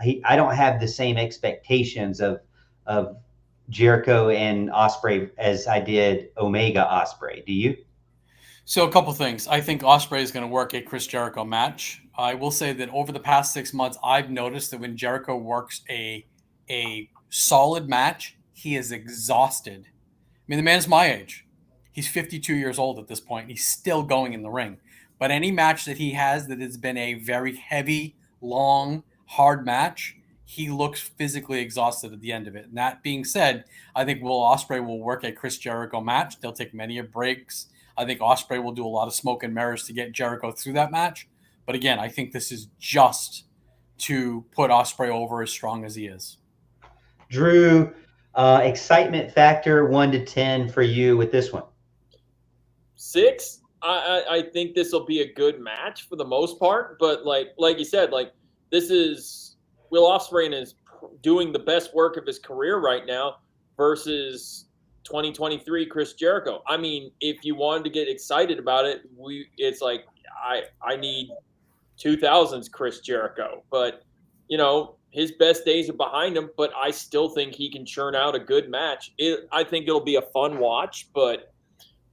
I don't have the same expectations of Jericho and Ospreay as I did Omega Ospreay. Do you? So a couple things. I think Ospreay is going to work a Chris Jericho match. I will say that over the past 6 months, I've noticed that when Jericho works a solid match, he is exhausted. I mean, the man's my age. He's 52 years old at this point. He's still going in the ring. But any match that he has that has been a very heavy, long, hard match, he looks physically exhausted at the end of it. And that being said, I think Will Ospreay will work a Chris Jericho match. They'll take many breaks. I think Ospreay will do a lot of smoke and mirrors to get Jericho through that match. But again, I think this is just to put Ospreay over as strong as he is. Drew, excitement factor 1 to 10 for you with this one. 6. I think this will be a good match for the most part, but like you said, this is Will Ospreay is doing the best work of his career right now versus 2023 Chris Jericho. I mean, if you wanted to get excited about it, it's like I need 2000s Chris Jericho, but his best days are behind him. But I still think he can churn out a good match. I think it'll be a fun watch, but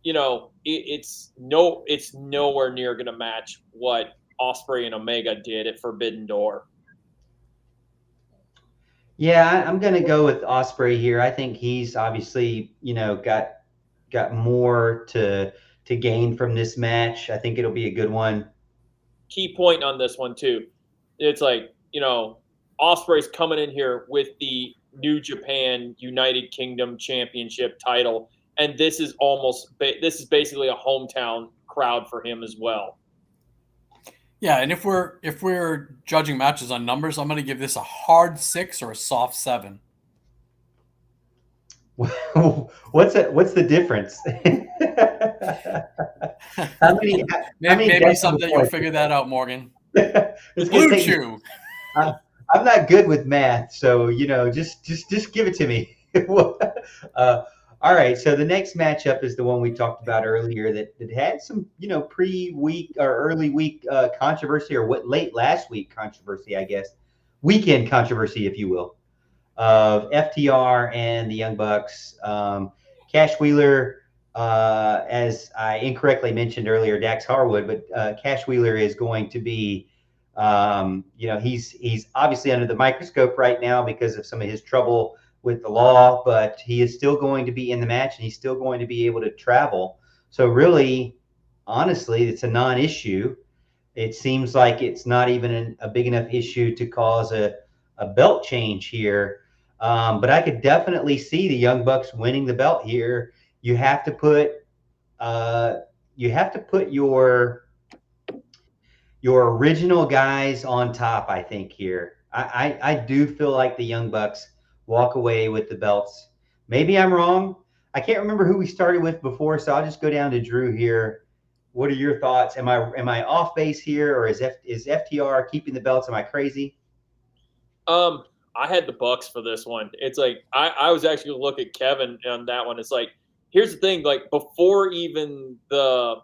it's nowhere near going to match what Ospreay and Omega did at Forbidden Door. Yeah, I'm going to go with Ospreay here. I think he's obviously, got more to gain from this match. I think it'll be a good one. Key point on this one too. It's like, Ospreay's coming in here with the New Japan United Kingdom Championship title, and this is basically a hometown crowd for him as well. Yeah, and if we're judging matches on numbers, I'm going to give this a hard 6 or a soft 7. What's the difference? Maybe someday you'll figure that out, Morgan. Blue Chew. I'm not good with math, so just give it to me. All right, so the next matchup is the one we talked about earlier that had some, pre-week or early week controversy, or late last week controversy, I guess, weekend controversy, if you will, of FTR and the Young Bucks. Cash Wheeler, as I incorrectly mentioned earlier, Dax Harwood, but Cash Wheeler is going to be, he's obviously under the microscope right now because of some of his trouble with the law, but he is still going to be in the match and he's still going to be able to travel. So really, honestly, it's a non-issue. It seems like it's not even a big enough issue to cause a belt change here. But I could definitely see the Young Bucks winning the belt here. You have to put your original guys on top, I think, here. I do feel like the Young Bucks walk away with the belts. Maybe I'm wrong. I can't remember who we started with before, so I'll just go down to Drew here. What are your thoughts? Am I off base here, or is FTR keeping the belts? Am I crazy? I had the Bucks for this one. It's like I was actually going to look at Kevin on that one. It's like, here's the thing, like before even the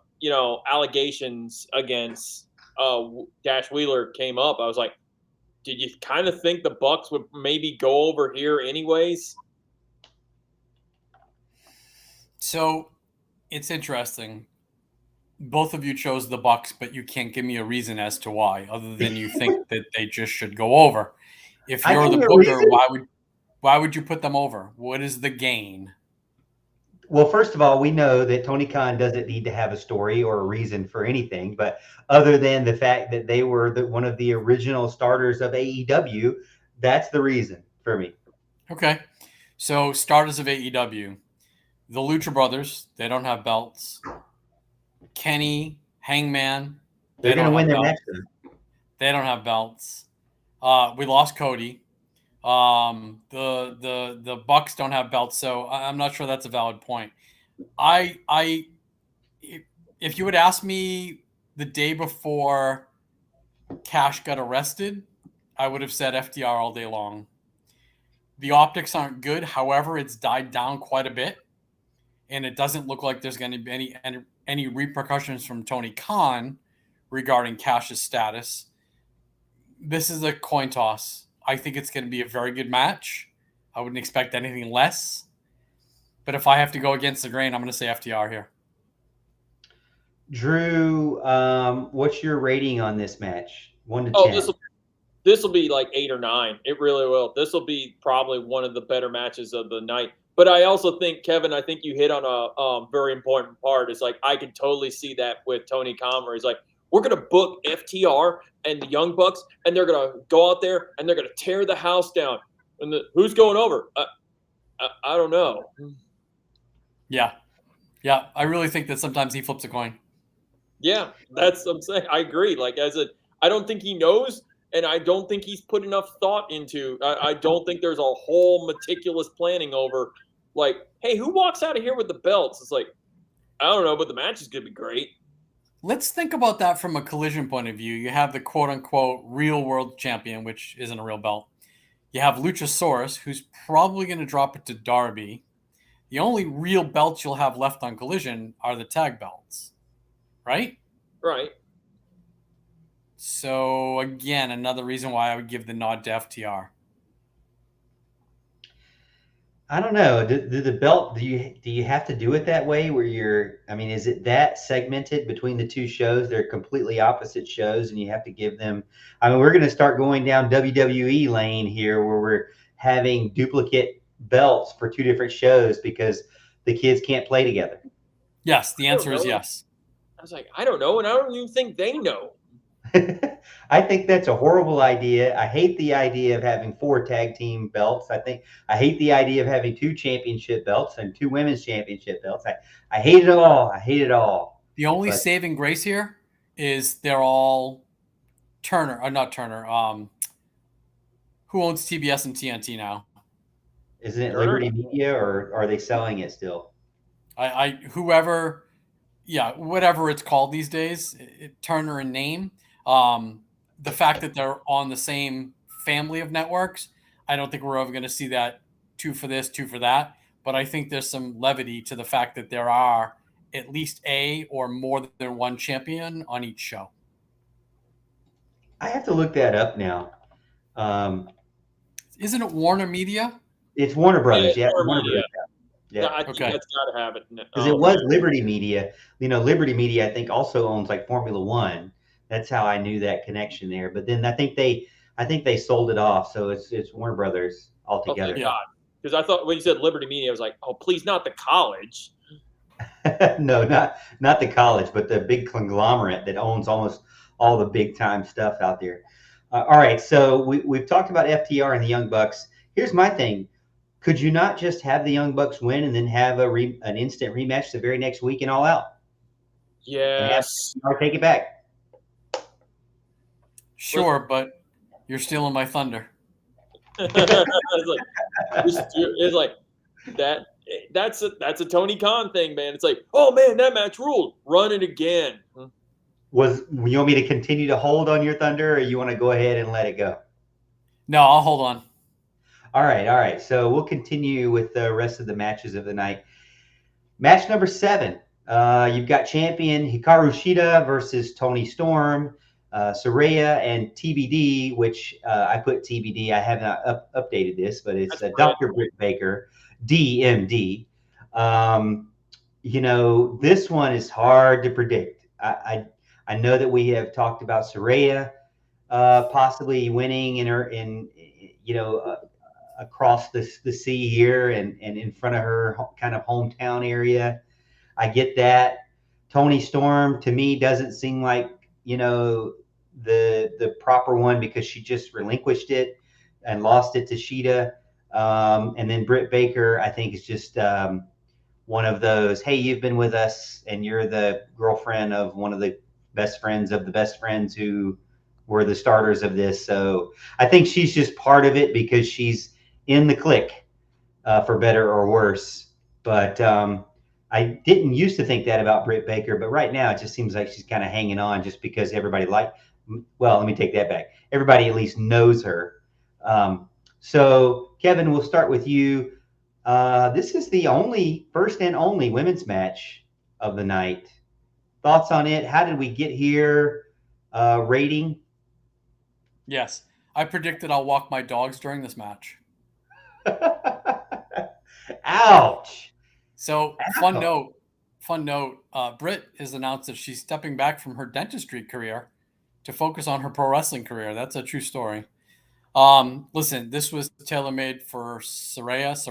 allegations against Dash Wheeler came up, I was like, did you kind of think the Bucks would maybe go over here anyways? So It's interesting. Both of you chose the Bucks, but you can't give me a reason as to why, other than you think that they just should go over. If I you're give the you a booker, reason. why would you put them over? What is the gain? Well, first of all, we know that Tony Khan doesn't need to have a story or a reason for anything, but other than the fact that they were one of the original starters of AEW, that's the reason for me. Okay. So starters of AEW. The Lucha Brothers, they don't have belts. Kenny, Hangman, They're they going to don't win have their match. belts. They don't have belts. We lost Cody. The Bucks don't have belts, so I'm not sure that's a valid point. If you would ask me the day before Cash got arrested, I would have said FTR all day long. The optics aren't good. However, it's died down quite a bit, and it doesn't look like there's going to be any repercussions from Tony Khan regarding Cash's status. This is a coin toss. I think it's going to be a very good match. I wouldn't expect anything less. But if I have to go against the grain, I'm going to say FTR here. Drew, what's your rating on this match? 1 to 10. This will be like 8 or 9. It really will. This will be probably one of the better matches of the night. But I also think, Kevin, I think you hit on a very important part. It's like I can totally see that with Tony Khan, where he's like, we're going to book FTR and the Young Bucks, and they're going to go out there and they're going to tear the house down. And who's going over? I don't know. Yeah. I really think that sometimes he flips a coin. Yeah, that's what I'm saying. I agree. Like I don't think he knows, and I don't think he's put enough thought into. I don't think there's a whole meticulous planning over. Like, hey, who walks out of here with the belts? It's like, I don't know, but the match is going to be great. Let's think about that from a collision point of view. You have the quote-unquote real world champion, which isn't a real belt. You have Luchasaurus, who's probably going to drop it to Darby. The only real belts you'll have left on Collision are the tag belts, right? Right. So, again, another reason why I would give the nod to FTR. I don't know. Do the belt, do you have to do it that way where is it that segmented between the two shows? They're completely opposite shows and you have to give them, we're going to start going down WWE lane here where we're having duplicate belts for two different shows because the kids can't play together. Yes, the answer is yes. I was like, I don't know, and I don't even think they know. I think that's a horrible idea. I hate the idea of having 4 tag team belts. I hate the idea of having 2 championship belts and 2 women's championship belts. I hate it all. I hate it all. The only saving grace here is they're all Turner, or not Turner. Who owns TBS and TNT now? Isn't it Liberty Media, or are they selling it still? Whatever it's called these days, Turner in name. The fact that they're on the same family of networks, I don't think we're ever going to see that 2 for this, 2 for that. But I think there's some levity to the fact that there are at least a or more than one champion on each show. I have to look that up now. Isn't it Warner Media? It's Warner Brothers. Yeah, Warner Media. Brothers. Yeah. No, I think that's got to have it. Because it was Liberty Media. Liberty Media, I think, also owns like Formula One. That's how I knew that connection there. But then I think they sold it off, so it's Warner Brothers altogether. Oh, God. Because I thought when you said Liberty Media, I was like, oh, please, not the college. No, not the college, but the big conglomerate that owns almost all the big time stuff out there. All right, so we've talked about FTR and the Young Bucks. Here's my thing. Could you not just have the Young Bucks win and then have an instant rematch the very next week and All Out? Yes. Or take it back. Sure, but you're stealing my thunder. It's like that. That's a Tony Khan thing, man. It's like, oh man, that match ruled. Run it again. You want me to continue to hold on your thunder, or you want to go ahead and let it go? No, I'll hold on. All right. So we'll continue with the rest of the matches of the night. Match number 7. You've got champion Hikaru Shida versus Tony Storm, Saraya, and TBD, which I put TBD. I have not updated this, but it's Dr. Britt Baker, DMD. This one is hard to predict. I know that we have talked about Saraya possibly winning across the sea here and in front of her kind of hometown area. I get that. Tony Storm to me doesn't seem like the proper one because she just relinquished it and lost it to Sheeta. And then Britt Baker, I think, is just one of those. Hey, you've been with us, and you're the girlfriend of one of the best friends of the best friends who were the starters of this. So I think she's just part of it because she's in the clique, for better or worse. But I didn't used to think that about Britt Baker, but right now it just seems like she's kind of hanging on just because let me take that back. Everybody at least knows her. So Kevin, we'll start with you. This is the first and only women's match of the night. Thoughts on it? How did we get here? Rating? Yes, I predicted I'll walk my dogs during this match. Ouch. So fun note. Britt has announced that she's stepping back from her dentistry career to focus on her pro wrestling career. That's a true story. Listen, this was tailor-made for psoriasis,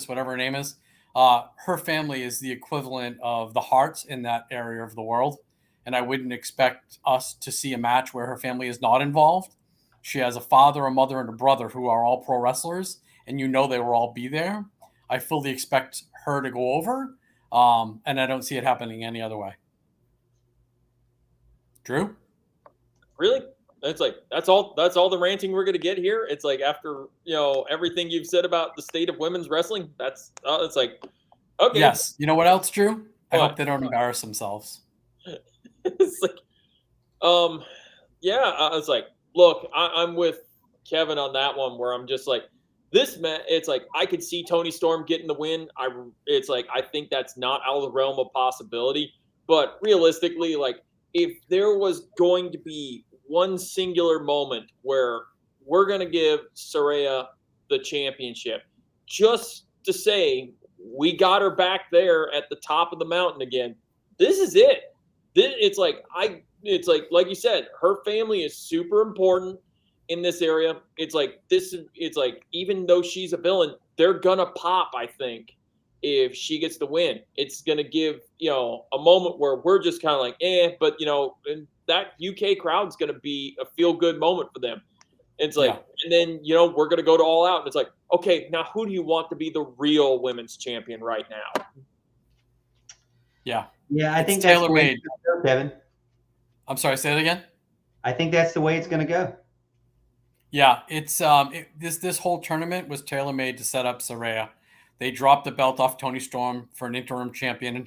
whatever her name is. Her family is the equivalent of the Hearts in that area of the world, and I wouldn't expect us to see a match where her family is not involved. She has a father, a mother, and a brother who are all pro wrestlers, and they will all be there. I fully expect her to go over, and I don't see it happening any other way. Drew? Really? It's like that's all the ranting we're gonna get here. It's like after everything you've said about the state of women's wrestling, it's like okay. Yes. You know what else, Drew? I hope they don't embarrass themselves. It's like, yeah. I was like, look, I'm with Kevin on that one where I'm just like this man. It's like I could see Tony Storm getting the win. It's like I think that's not out of the realm of possibility. But realistically, like if there was going to be one singular moment where we're going to give Saraya the championship just to say we got her back there at the top of the mountain again. This is it. It's like you said, her family is super important in this area. It's like even though she's a villain, they're going to pop, I think, if she gets the win. It's going to give, a moment where we're just kind of like, but and that UK crowd's going to be a feel-good moment for them. It's like, And then, we're going to go to All Out. And it's like, okay, now who do you want to be the real women's champion right now? Yeah. Yeah, I think that's tailor-made. Kevin. I'm sorry, say it again? I think that's the way it's going to go. Yeah, it's this whole tournament was tailor-made to set up Saraya. They dropped the belt off Tony Storm for an interim champion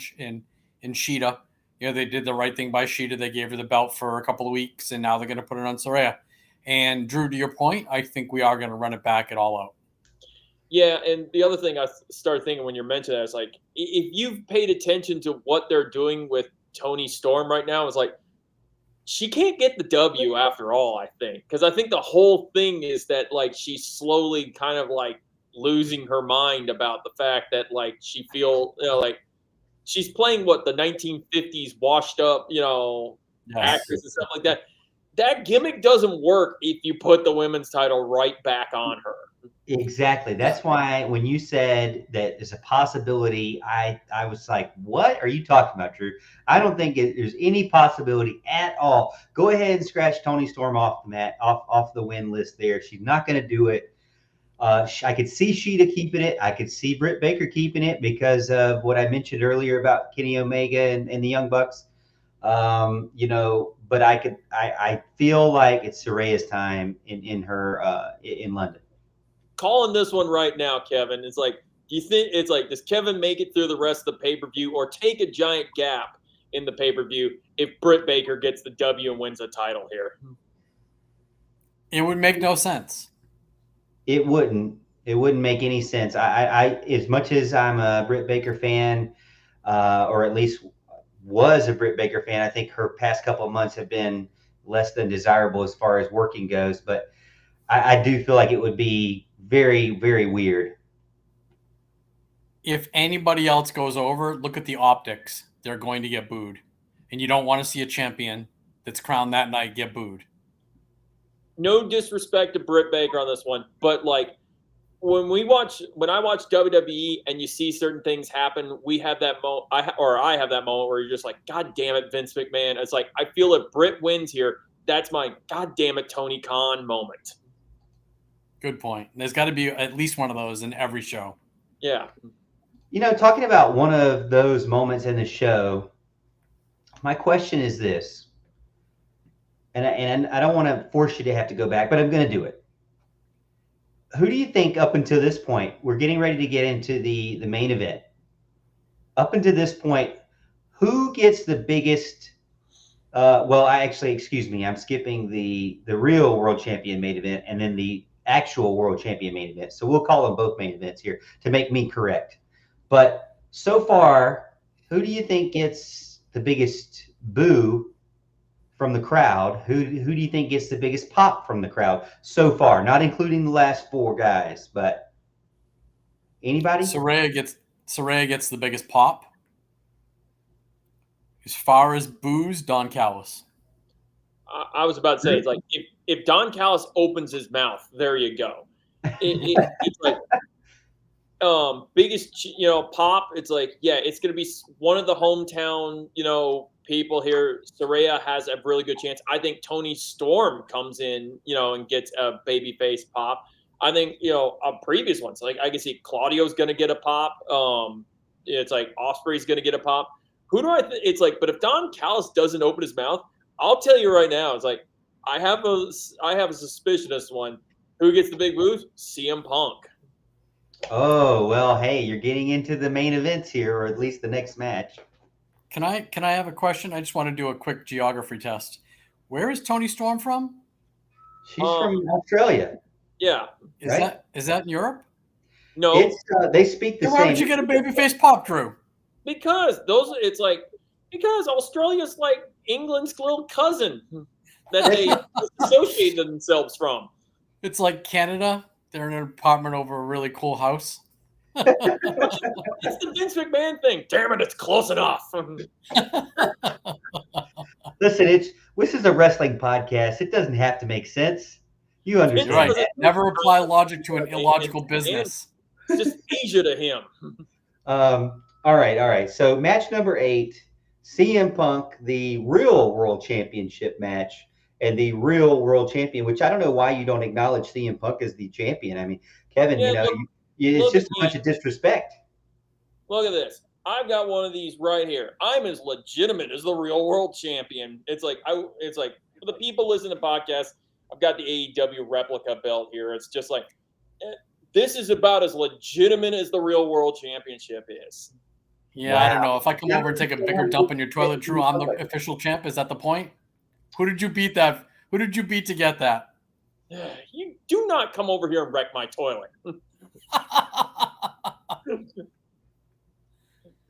in Sheeta. They did the right thing by Sheeta. They gave her the belt for a couple of weeks, and now they're going to put it on Saraya. And Drew, to your point, I think we are going to run it back at All Out. Yeah, and the other thing I started thinking when you're mentioning that is like, if you've paid attention to what they're doing with Tony Storm right now, it's like she can't get the W after all, I think. Because I think the whole thing is that like she's slowly kind of like losing her mind about the fact that like she like she's playing the 1950s washed up, actress and stuff like that. That gimmick doesn't work if you put the women's title right back on her. Exactly. That's why when you said that there's a possibility, I was like, what are you talking about, Drew? I don't think there's any possibility at all. Go ahead and scratch Tony Storm off the mat, off the win list there. She's not going to do it. I could see Sheeta keeping it. I could see Britt Baker keeping it because of what I mentioned earlier about Kenny Omega and the Young Bucks. But I feel like it's Saraya's time in London. Calling this one right now, Kevin. It's like, do you think it's like, does Kevin make it through the rest of the pay-per-view or take a giant gap in the pay-per-view if Britt Baker gets the W and wins the title here? It would make no sense. It wouldn't make any sense. I as much as I'm a Britt Baker fan, or at least was a Britt Baker fan, I think her past couple of months have been less than desirable as far as working goes. But I do feel like it would be very, very weird. if anybody else goes over, look at the optics. They're going to get booed. And you don't want to see a champion that's crowned that night get booed. No disrespect to Britt Baker on this one, but like when I watch WWE and you see certain things happen, we have that moment. I have that moment where you're just like, God damn it, Vince McMahon. It's like, I feel if Britt wins here, that's my God damn it, Tony Khan moment. Good point. There's got to be at least one of those in every show. Yeah. You know, talking about one of those moments in the show, my question is this, and I don't want to force you to have to go back, but I'm going to do it. Who do you think up until this point, we're getting ready to get into the main event. Up until this point, who gets the biggest, excuse me, I'm skipping the real world champion main event and then the actual world champion main event. So we'll call them both main events here to make me correct. But so far, who do you think gets the biggest boo from the crowd? Who do you think gets the biggest pop from the crowd so far? Not including the last four guys, but anybody? Saraya gets the biggest pop. As far as boos, Don Callis. I was about to say, it's like if Don Callis opens his mouth, there you go. It's like biggest pop. It's like, yeah, it's gonna be one of the hometown people here. Saraya has a really good chance. I think Tony Storm comes in and gets a babyface pop. I think previous ones, like I can see Claudio's gonna get a pop. It's like Ospreay's gonna get a pop. Who do I think? It's like, but if Don Callis doesn't open his mouth, I'll tell you right now, it's like I have a suspicion of this one. Who gets the big boost? CM Punk. Oh, well, hey, you're getting into the main events here, or at least the next match. Can I have a question? I just want to do a quick geography test. Where is Tony Storm from? She's from Australia. Yeah. Is that in Europe? No. It's they speak the same. Why would you get a babyface pop, Drew? Because because Australia's like England's little cousin that they associate themselves from. It's like Canada. They're in an apartment over a really cool house. It's the Vince McMahon thing. Damn it, it's close enough. Listen, this is a wrestling podcast. It doesn't have to make sense. You understand. Right. Never apply logic to an illogical business. It's just Asia to him. All right. So match number 8, CM Punk, the real world championship match, and the real world champion, which I don't know why you don't acknowledge CM Punk as the champion. I mean, Kevin, it's just a bunch of disrespect. Look at this. I've got one of these right here. I'm as legitimate as the real world champion. It's like for the people listening to podcasts, I've got the AEW replica belt here. It's just like this is about as legitimate as the real world championship is. Yeah, wow. I don't know. If I come over and take a bigger dump in your toilet, Drew, I'm the official champ. Is that the point? Who did you beat Who did you beat to get that? You do not come over here and wreck my toilet.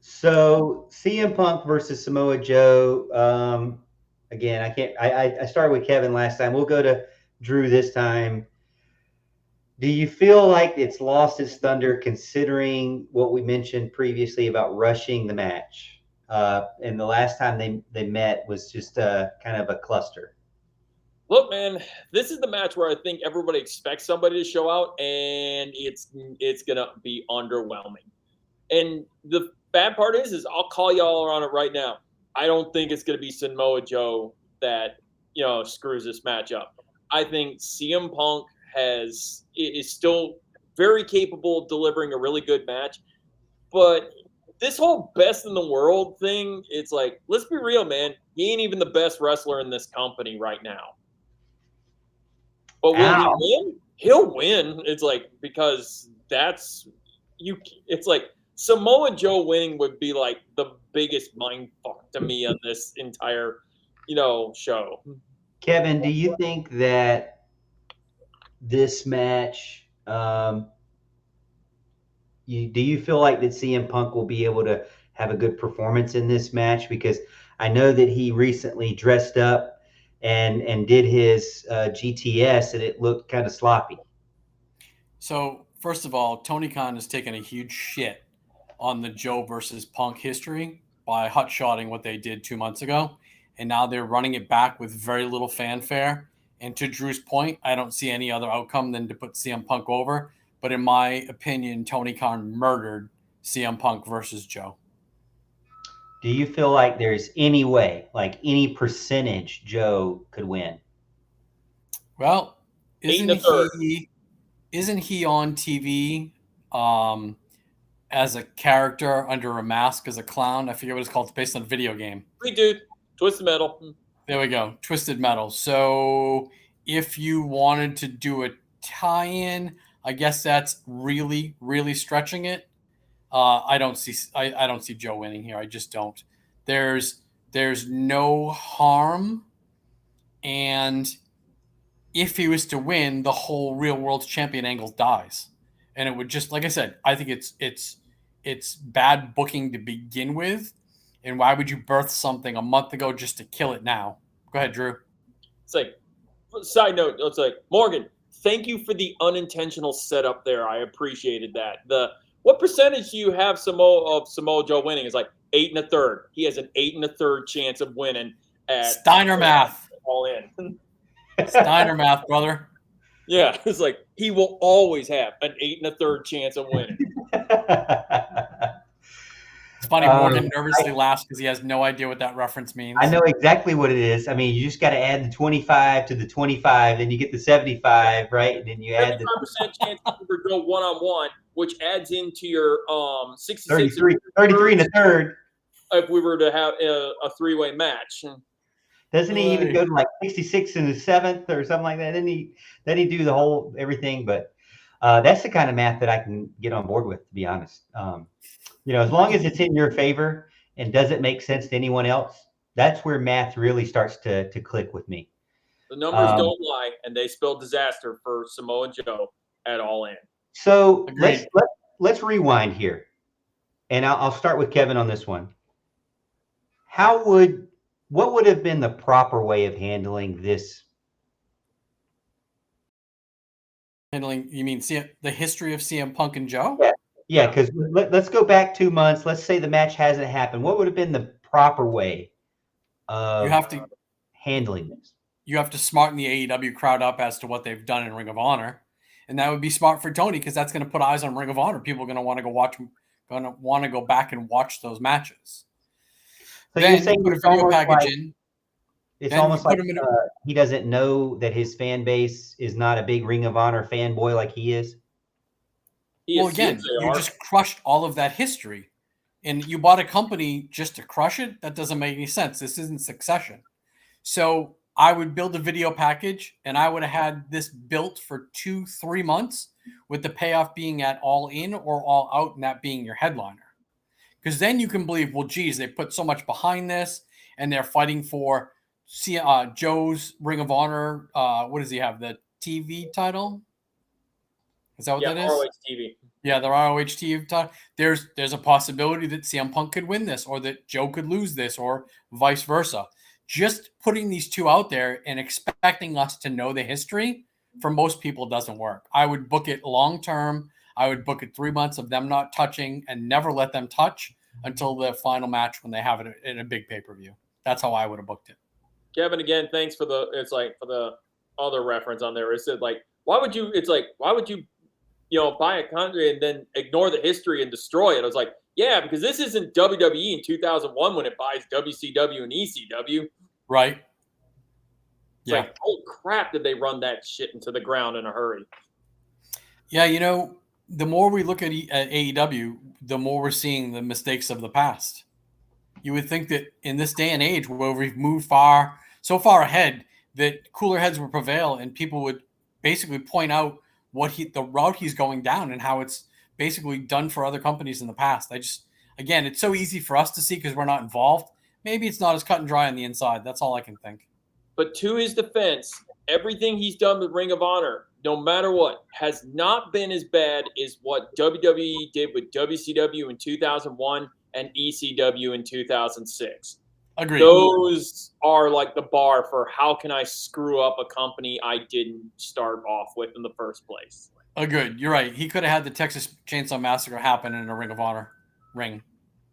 So CM Punk versus Samoa Joe. Again, I started with Kevin last time. We'll go to Drew this time. Do you feel like it's lost its thunder considering what we mentioned previously about rushing the match? And the last time they met was just kind of a cluster. Look, man, this is the match where I think everybody expects somebody to show out, and it's gonna be underwhelming. And the bad part is I'll call y'all on it right now. I don't think it's gonna be Samoa Joe that screws this match up. I think CM Punk is still very capable of delivering a really good match, but this whole best in the world thing, it's like, let's be real, man. He ain't even the best wrestler in this company right now. But will he win? He'll win. It's like, because it's like Samoa Joe winning would be like the biggest mind fuck to me on this entire, show. Kevin, do you think that this match, do you feel like that CM Punk will be able to have a good performance in this match? Because I know that he recently dressed up and did his GTS, and it looked kind of sloppy. So, first of all, Tony Khan has taken a huge shit on the Joe versus Punk history by hot-shotting what they did 2 months ago. And now they're running it back with very little fanfare. And to Drew's point, I don't see any other outcome than to put CM Punk over. But in my opinion, Tony Khan murdered CM Punk versus Joe. Do you feel like there's any way, like any percentage, Joe could win? Well, 8 1/3. isn't he on TV as a character under a mask as a clown? I forget what it's called. It's based on a video game. Sweet dude. Twisted Metal. There we go. Twisted Metal. So if you wanted to do a tie-in, I guess that's really, really stretching it. I don't see Joe winning here. I just don't. There's no harm, and if he was to win, the whole real world champion angle dies, and it would just, like I said, I think it's bad booking to begin with, and why would you birth something a month ago just to kill it now? Go ahead, Drew. It's like, side note, it's like, Morgan, thank you for the unintentional setup there. I appreciated that. What percentage do you have Samoa Joe winning? It's like 8 1/3. He has an 8 1/3 chance of winning at Steiner math. All In. Steiner math, brother. Yeah, it's like he will always have an 8 1/3 chance of winning. It's funny, Morgan nervously laughs because he has no idea what that reference means. I know exactly what it is. I mean, you just got to add the 25 to the 25, then you get the 75, right? And then you add the 75% chance to go one-on-one, which adds into your 66 33 and a third. If we were to have a three-way match. Doesn't he even go to like 66 in the seventh or something like that? Then he do the whole everything. But that's the kind of math that I can get on board with, to be honest. As long as it's in your favor and doesn't make sense to anyone else, that's where math really starts to click with me. The numbers don't lie, and they spelled disaster for Samoa Joe at All In. So let's rewind here, and I'll start with Kevin on this one. What would have been the proper way of handling this? Handling, you mean the history of CM Punk and Joe? Yeah, because let's go back 2 months. Let's say the match hasn't happened. What would have been the proper way of handling this? You have to smarten the AEW crowd up as to what they've done in Ring of Honor. And that would be smart for Tony because that's going to put eyes on Ring of Honor. People are going to want to go back and watch those matches. So then you're saying you put a video package in. It's almost like he doesn't know that his fan base is not a big Ring of Honor fanboy like he is. Well, again, you just crushed all of that history, and you bought a company just to crush it. That doesn't make any sense. This isn't Succession. So I would build a video package, and I would have had this built for 2-3 months with the payoff being at All In or All Out, and that being your headliner. Because then you can believe, well, geez, they put so much behind this, and they're fighting for Joe's Ring of Honor. What does he have? The TV title? Is that what that is? ROH TV. Yeah, the ROH TV title. There's a possibility that CM Punk could win this, or that Joe could lose this, or vice versa. Just putting these two out there and expecting us to know the history for most people doesn't work. I would book it long term. I would book it 3 months of them not touching and never let them touch until the final match when they have it in a big pay-per-view. That's how I would have booked it. Kevin, again, thanks for the other reference on there. It said why would you buy a country and then ignore the history and destroy it? I was like, yeah, because this isn't WWE in 2001 when it buys WCW and ECW. Right. It's like, oh crap, did they run that shit into the ground in a hurry? Yeah, the more we look at AEW, the more we're seeing the mistakes of the past. You would think that in this day and age where we've moved so far ahead, that cooler heads would prevail and people would basically point out the route he's going down and how it's basically done for other companies in the past. Again, it's so easy for us to see because we're not involved. Maybe it's not as cut and dry on the inside. That's all I can think. But to his defense, everything he's done with Ring of Honor, no matter what, has not been as bad as what WWE did with WCW in 2001 and ECW in 2006. Agreed. Those are like the bar for how can I screw up a company I didn't start off with in the first place. Agreed. You're right. He could have had the Texas Chainsaw Massacre happen in a Ring of Honor. ring.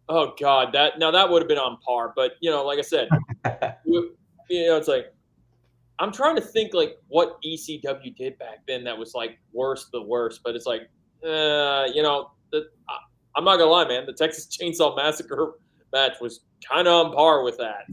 Oh God, that would have been on par. But like I said, it's like I'm trying to think like what ECW did back then that was like the worst. But it's like, I'm not gonna lie, man. The Texas Chainsaw Massacre match was kind of on par with that.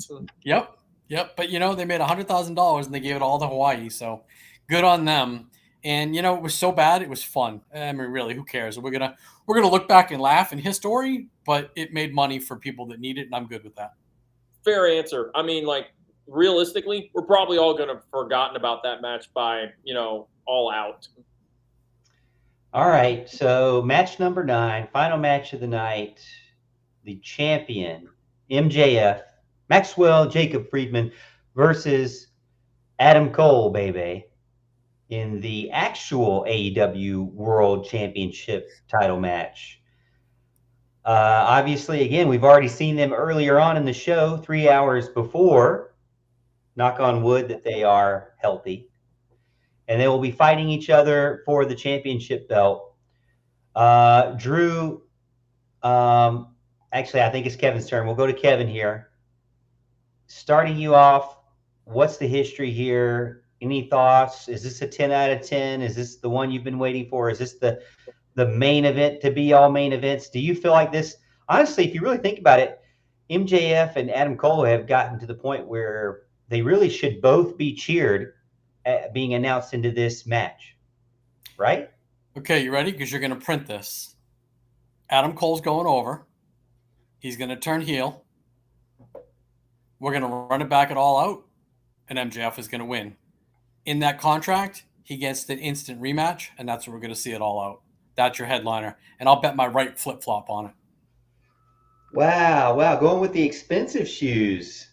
Yep. But they made $100,000 and they gave it all to Hawaii. So good on them. And it was so bad, it was fun. I mean, really, who cares? We're gonna look back and laugh in history, but it made money for people that need it, and I'm good with that. Fair answer. I mean, like realistically, we're probably all gonna have forgotten about that match by All Out. All right, so match number 9, final match of the night. The champion, MJF, Maxwell Jacob Friedman versus Adam Cole, baby, in the actual AEW World Championship title match. Obviously, again, we've already seen them earlier on in the show, 3 hours before. Knock on wood that they are healthy. And they will be fighting each other for the championship belt. Drew, actually, I think it's Kevin's turn. We'll go to Kevin here. Starting you off, what's the history here? Any thoughts? Is this a 10 out of 10? Is this the one you've been waiting for? Is this the main event to be all main events? Do you feel like this? Honestly, if you really think about it, MJF and Adam Cole have gotten to the point where they really should both be cheered at being announced into this match, right? Okay, you ready? Because you're going to print this. Adam Cole's going over. He's going to turn heel. We're going to run it back at All Out, and MJF is going to win. In that contract, he gets the instant rematch, and that's what we're going to see at All Out. That's your headliner, and I'll bet my right flip-flop on it. Wow, going with the expensive shoes.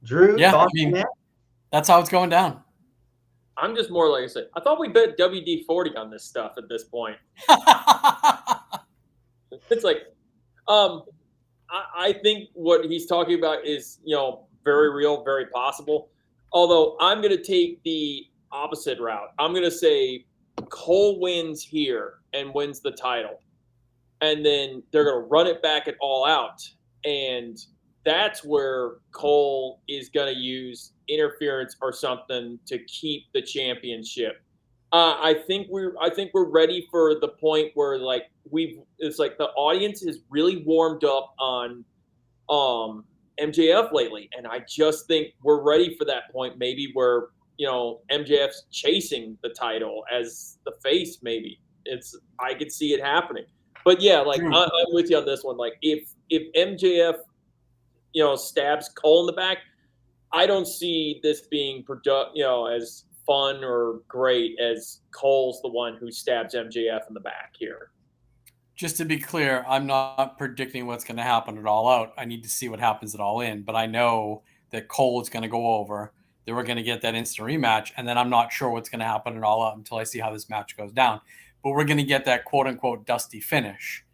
Drew, yeah, thoughts on that? That's how it's going down. I'm just more like I said. I thought we bet WD-40 on this stuff at this point. It's like, I think what he's talking about is, very real, very possible. Although I'm going to take the opposite route. I'm going to say Cole wins here and wins the title. And then they're going to run it back at All Out. And that's where Cole is going to use interference or something to keep the championship. I think we're ready for the point where it's like the audience has really warmed up on MJF lately, and I just think we're ready for that point. Maybe where MJF's chasing the title as the face. Maybe I could see it happening. But yeah, I'm with you on this one. Like if MJF stabs Cole in the back, I don't see this being as fun or great as Cole's the one who stabs MJF in the back here. Just to be clear, I'm not predicting what's going to happen at All Out. I need to see what happens at All In, but I know that Cole is going to go over, that we're going to get that instant rematch, and then I'm not sure what's going to happen at All Out until I see how this match goes down. But we're going to get that quote-unquote dusty finish.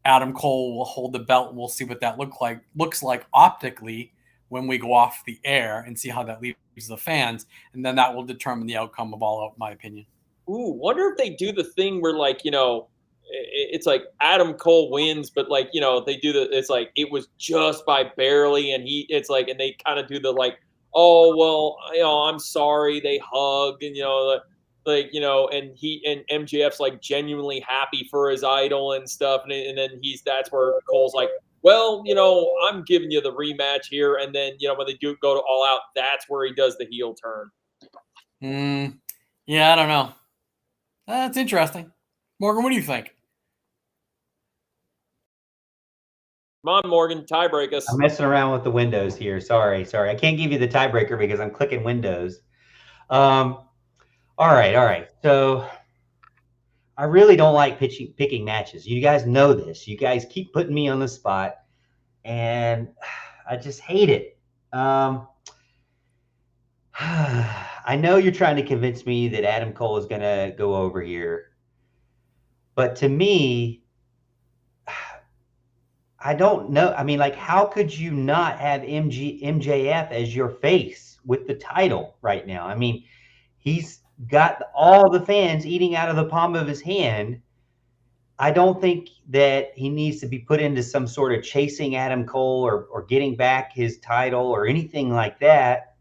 Adam Cole will hold the belt, and we'll see what that looks like optically when we go off the air and see how that leaves the fans, and then that will determine the outcome of All Out, in my opinion. Ooh, wonder if they do the thing where it's like Adam Cole wins, but they do it's like it was just by barely, and and they kind of do the oh well, I'm sorry, they hug, and and MJF's genuinely happy for his idol and stuff, and then that's where Cole's like, well, I'm giving you the rematch here, and then when they do go to All Out, that's where he does the heel turn. Yeah, I don't know. That's interesting. Morgan, what do you think? Come on, Morgan, tiebreak us. I'm messing around with the windows here. Sorry. I can't give you the tiebreaker because I'm clicking windows. All right. So I really don't like picking matches. You guys know this. You guys keep putting me on the spot, and I just hate it. I know you're trying to convince me that Adam Cole is going to go over here. But to me, I don't know. I mean, how could you not have MJF as your face with the title right now? I mean, he's got all the fans eating out of the palm of his hand. I don't think that he needs to be put into some sort of chasing Adam Cole or getting back his title or anything like that.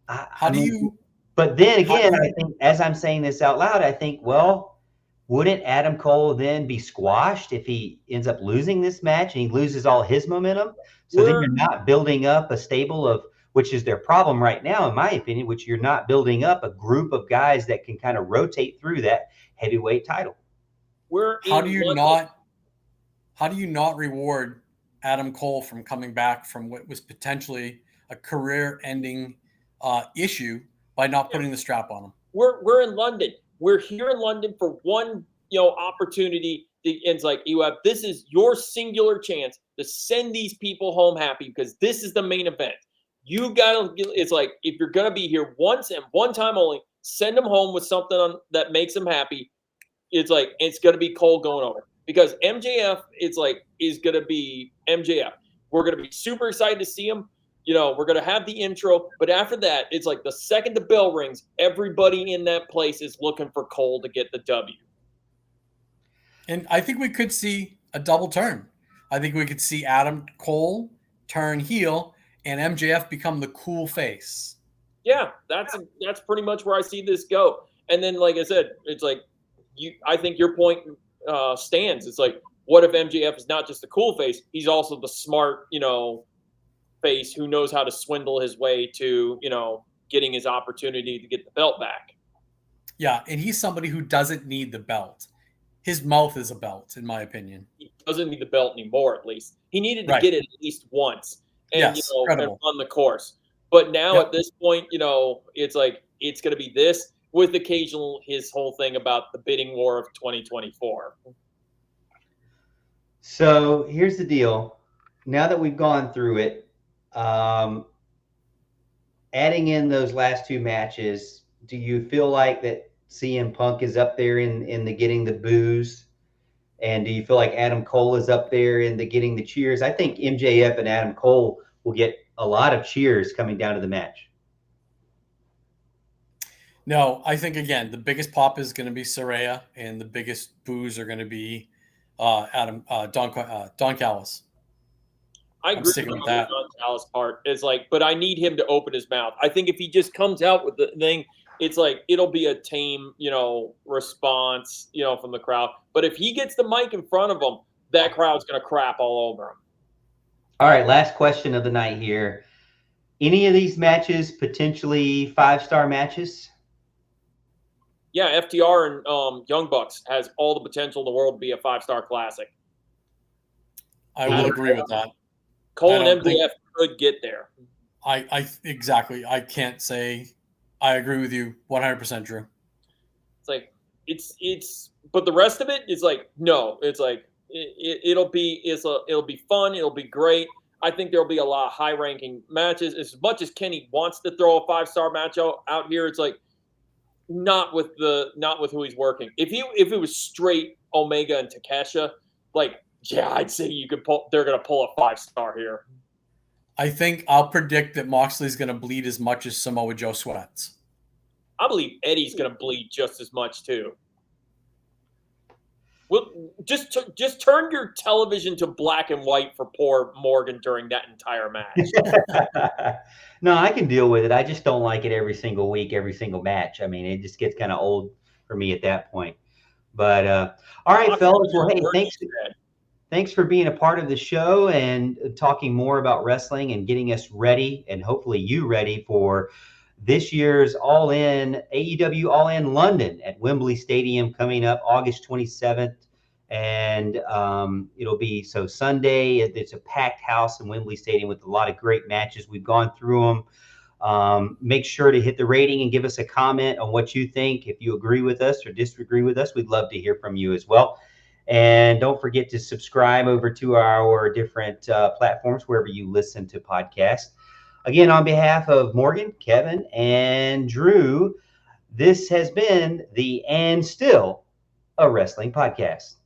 How do you But then how do again, I you think as I'm saying this out loud, I think, well, wouldn't Adam Cole then be squashed if he ends up losing this match and he loses all his momentum? So then We're you're not building up a stable of, which is their problem right now, in my opinion, which you're not building up a group of guys that can kind of rotate through that heavyweight title. we're how do in you London. not reward Adam Cole from coming back from what was potentially a career-ending issue by not putting the strap on him? We're in London. We're here in London for one opportunity. And it's like this is your singular chance to send these people home happy because this is the main event. You gotta. It's like if you're gonna be here once and one time only, send them home with something that makes them happy. It's like it's gonna be Cole going over because MJF. It's like is gonna be MJF. We're gonna be super excited to see him. We're going to have the intro, but after that, it's like the second the bell rings, everybody in that place is looking for Cole to get the W. And I think we could see a double turn. I think we could see Adam Cole turn heel and MJF become the cool face. Yeah, that's pretty much where I see this go. And then, like I said, it's like I think your point stands. It's like, what if MJF is not just the cool face? He's also the smart, face who knows how to swindle his way to, getting his opportunity to get the belt back. Yeah, and he's somebody who doesn't need the belt. His mouth is a belt, in my opinion. He doesn't need the belt anymore, at least. He needed to get it at least once and, and run the course. But now at this point, it's like it's going to be this with occasional his whole thing about the bidding war of 2024. So here's the deal. Now that we've gone through it, adding in those last two matches, do you feel like that CM Punk is up there in the getting the boos? And do you feel like Adam Cole is up there in the getting the cheers? I think MJF and Adam Cole will get a lot of cheers coming down to the match. No, I think, again, the biggest pop is going to be Saraya, and the biggest boos are going to be Don Callis. I agree with that. Don Callis part. It's like, but I need him to open his mouth. I think if he just comes out with the thing, it's like it'll be a tame, response, from the crowd. But if he gets the mic in front of him, that crowd's going to crap all over him. All right, last question of the night here. Any of these matches potentially 5-star matches? Yeah, FTR and Young Bucks has all the potential in the world to be a 5-star classic. I will agree with that. Cole and MJF could get there. Exactly. I can't say I agree with you 100%, Drew. It's like but the rest of it is like no. It's like it'll be fun. It'll be great. I think there'll be a lot of high-ranking matches. As much as Kenny wants to throw a 5-star match out here, it's like not with who he's working. If it was straight Omega and Takesha, like. Yeah, I'd say they're going to pull a 5-star here. I think I'll predict that Moxley's going to bleed as much as Samoa Joe sweats. I believe Eddie's going to bleed just as much too. Well, just turn your television to black and white for poor Morgan during that entire match. No, I can deal with it. I just don't like it every single week, every single match. I mean, it just gets kind of old for me at that point. But all right, fellas. Well, hey, thanks for being a part of the show and talking more about wrestling and getting us ready and hopefully you ready for this year's All In, AEW All In London at Wembley Stadium coming up August 27th. And it'll be Sunday. It's a packed house in Wembley Stadium with a lot of great matches. We've gone through them. Make sure to hit the rating and give us a comment on what you think. If you agree with us or disagree with us, we'd love to hear from you as well. And don't forget to subscribe over to our different platforms, wherever you listen to podcasts. Again, on behalf of Morgan, Kevin, and Drew, this has been the And Still a Wrestling Podcast.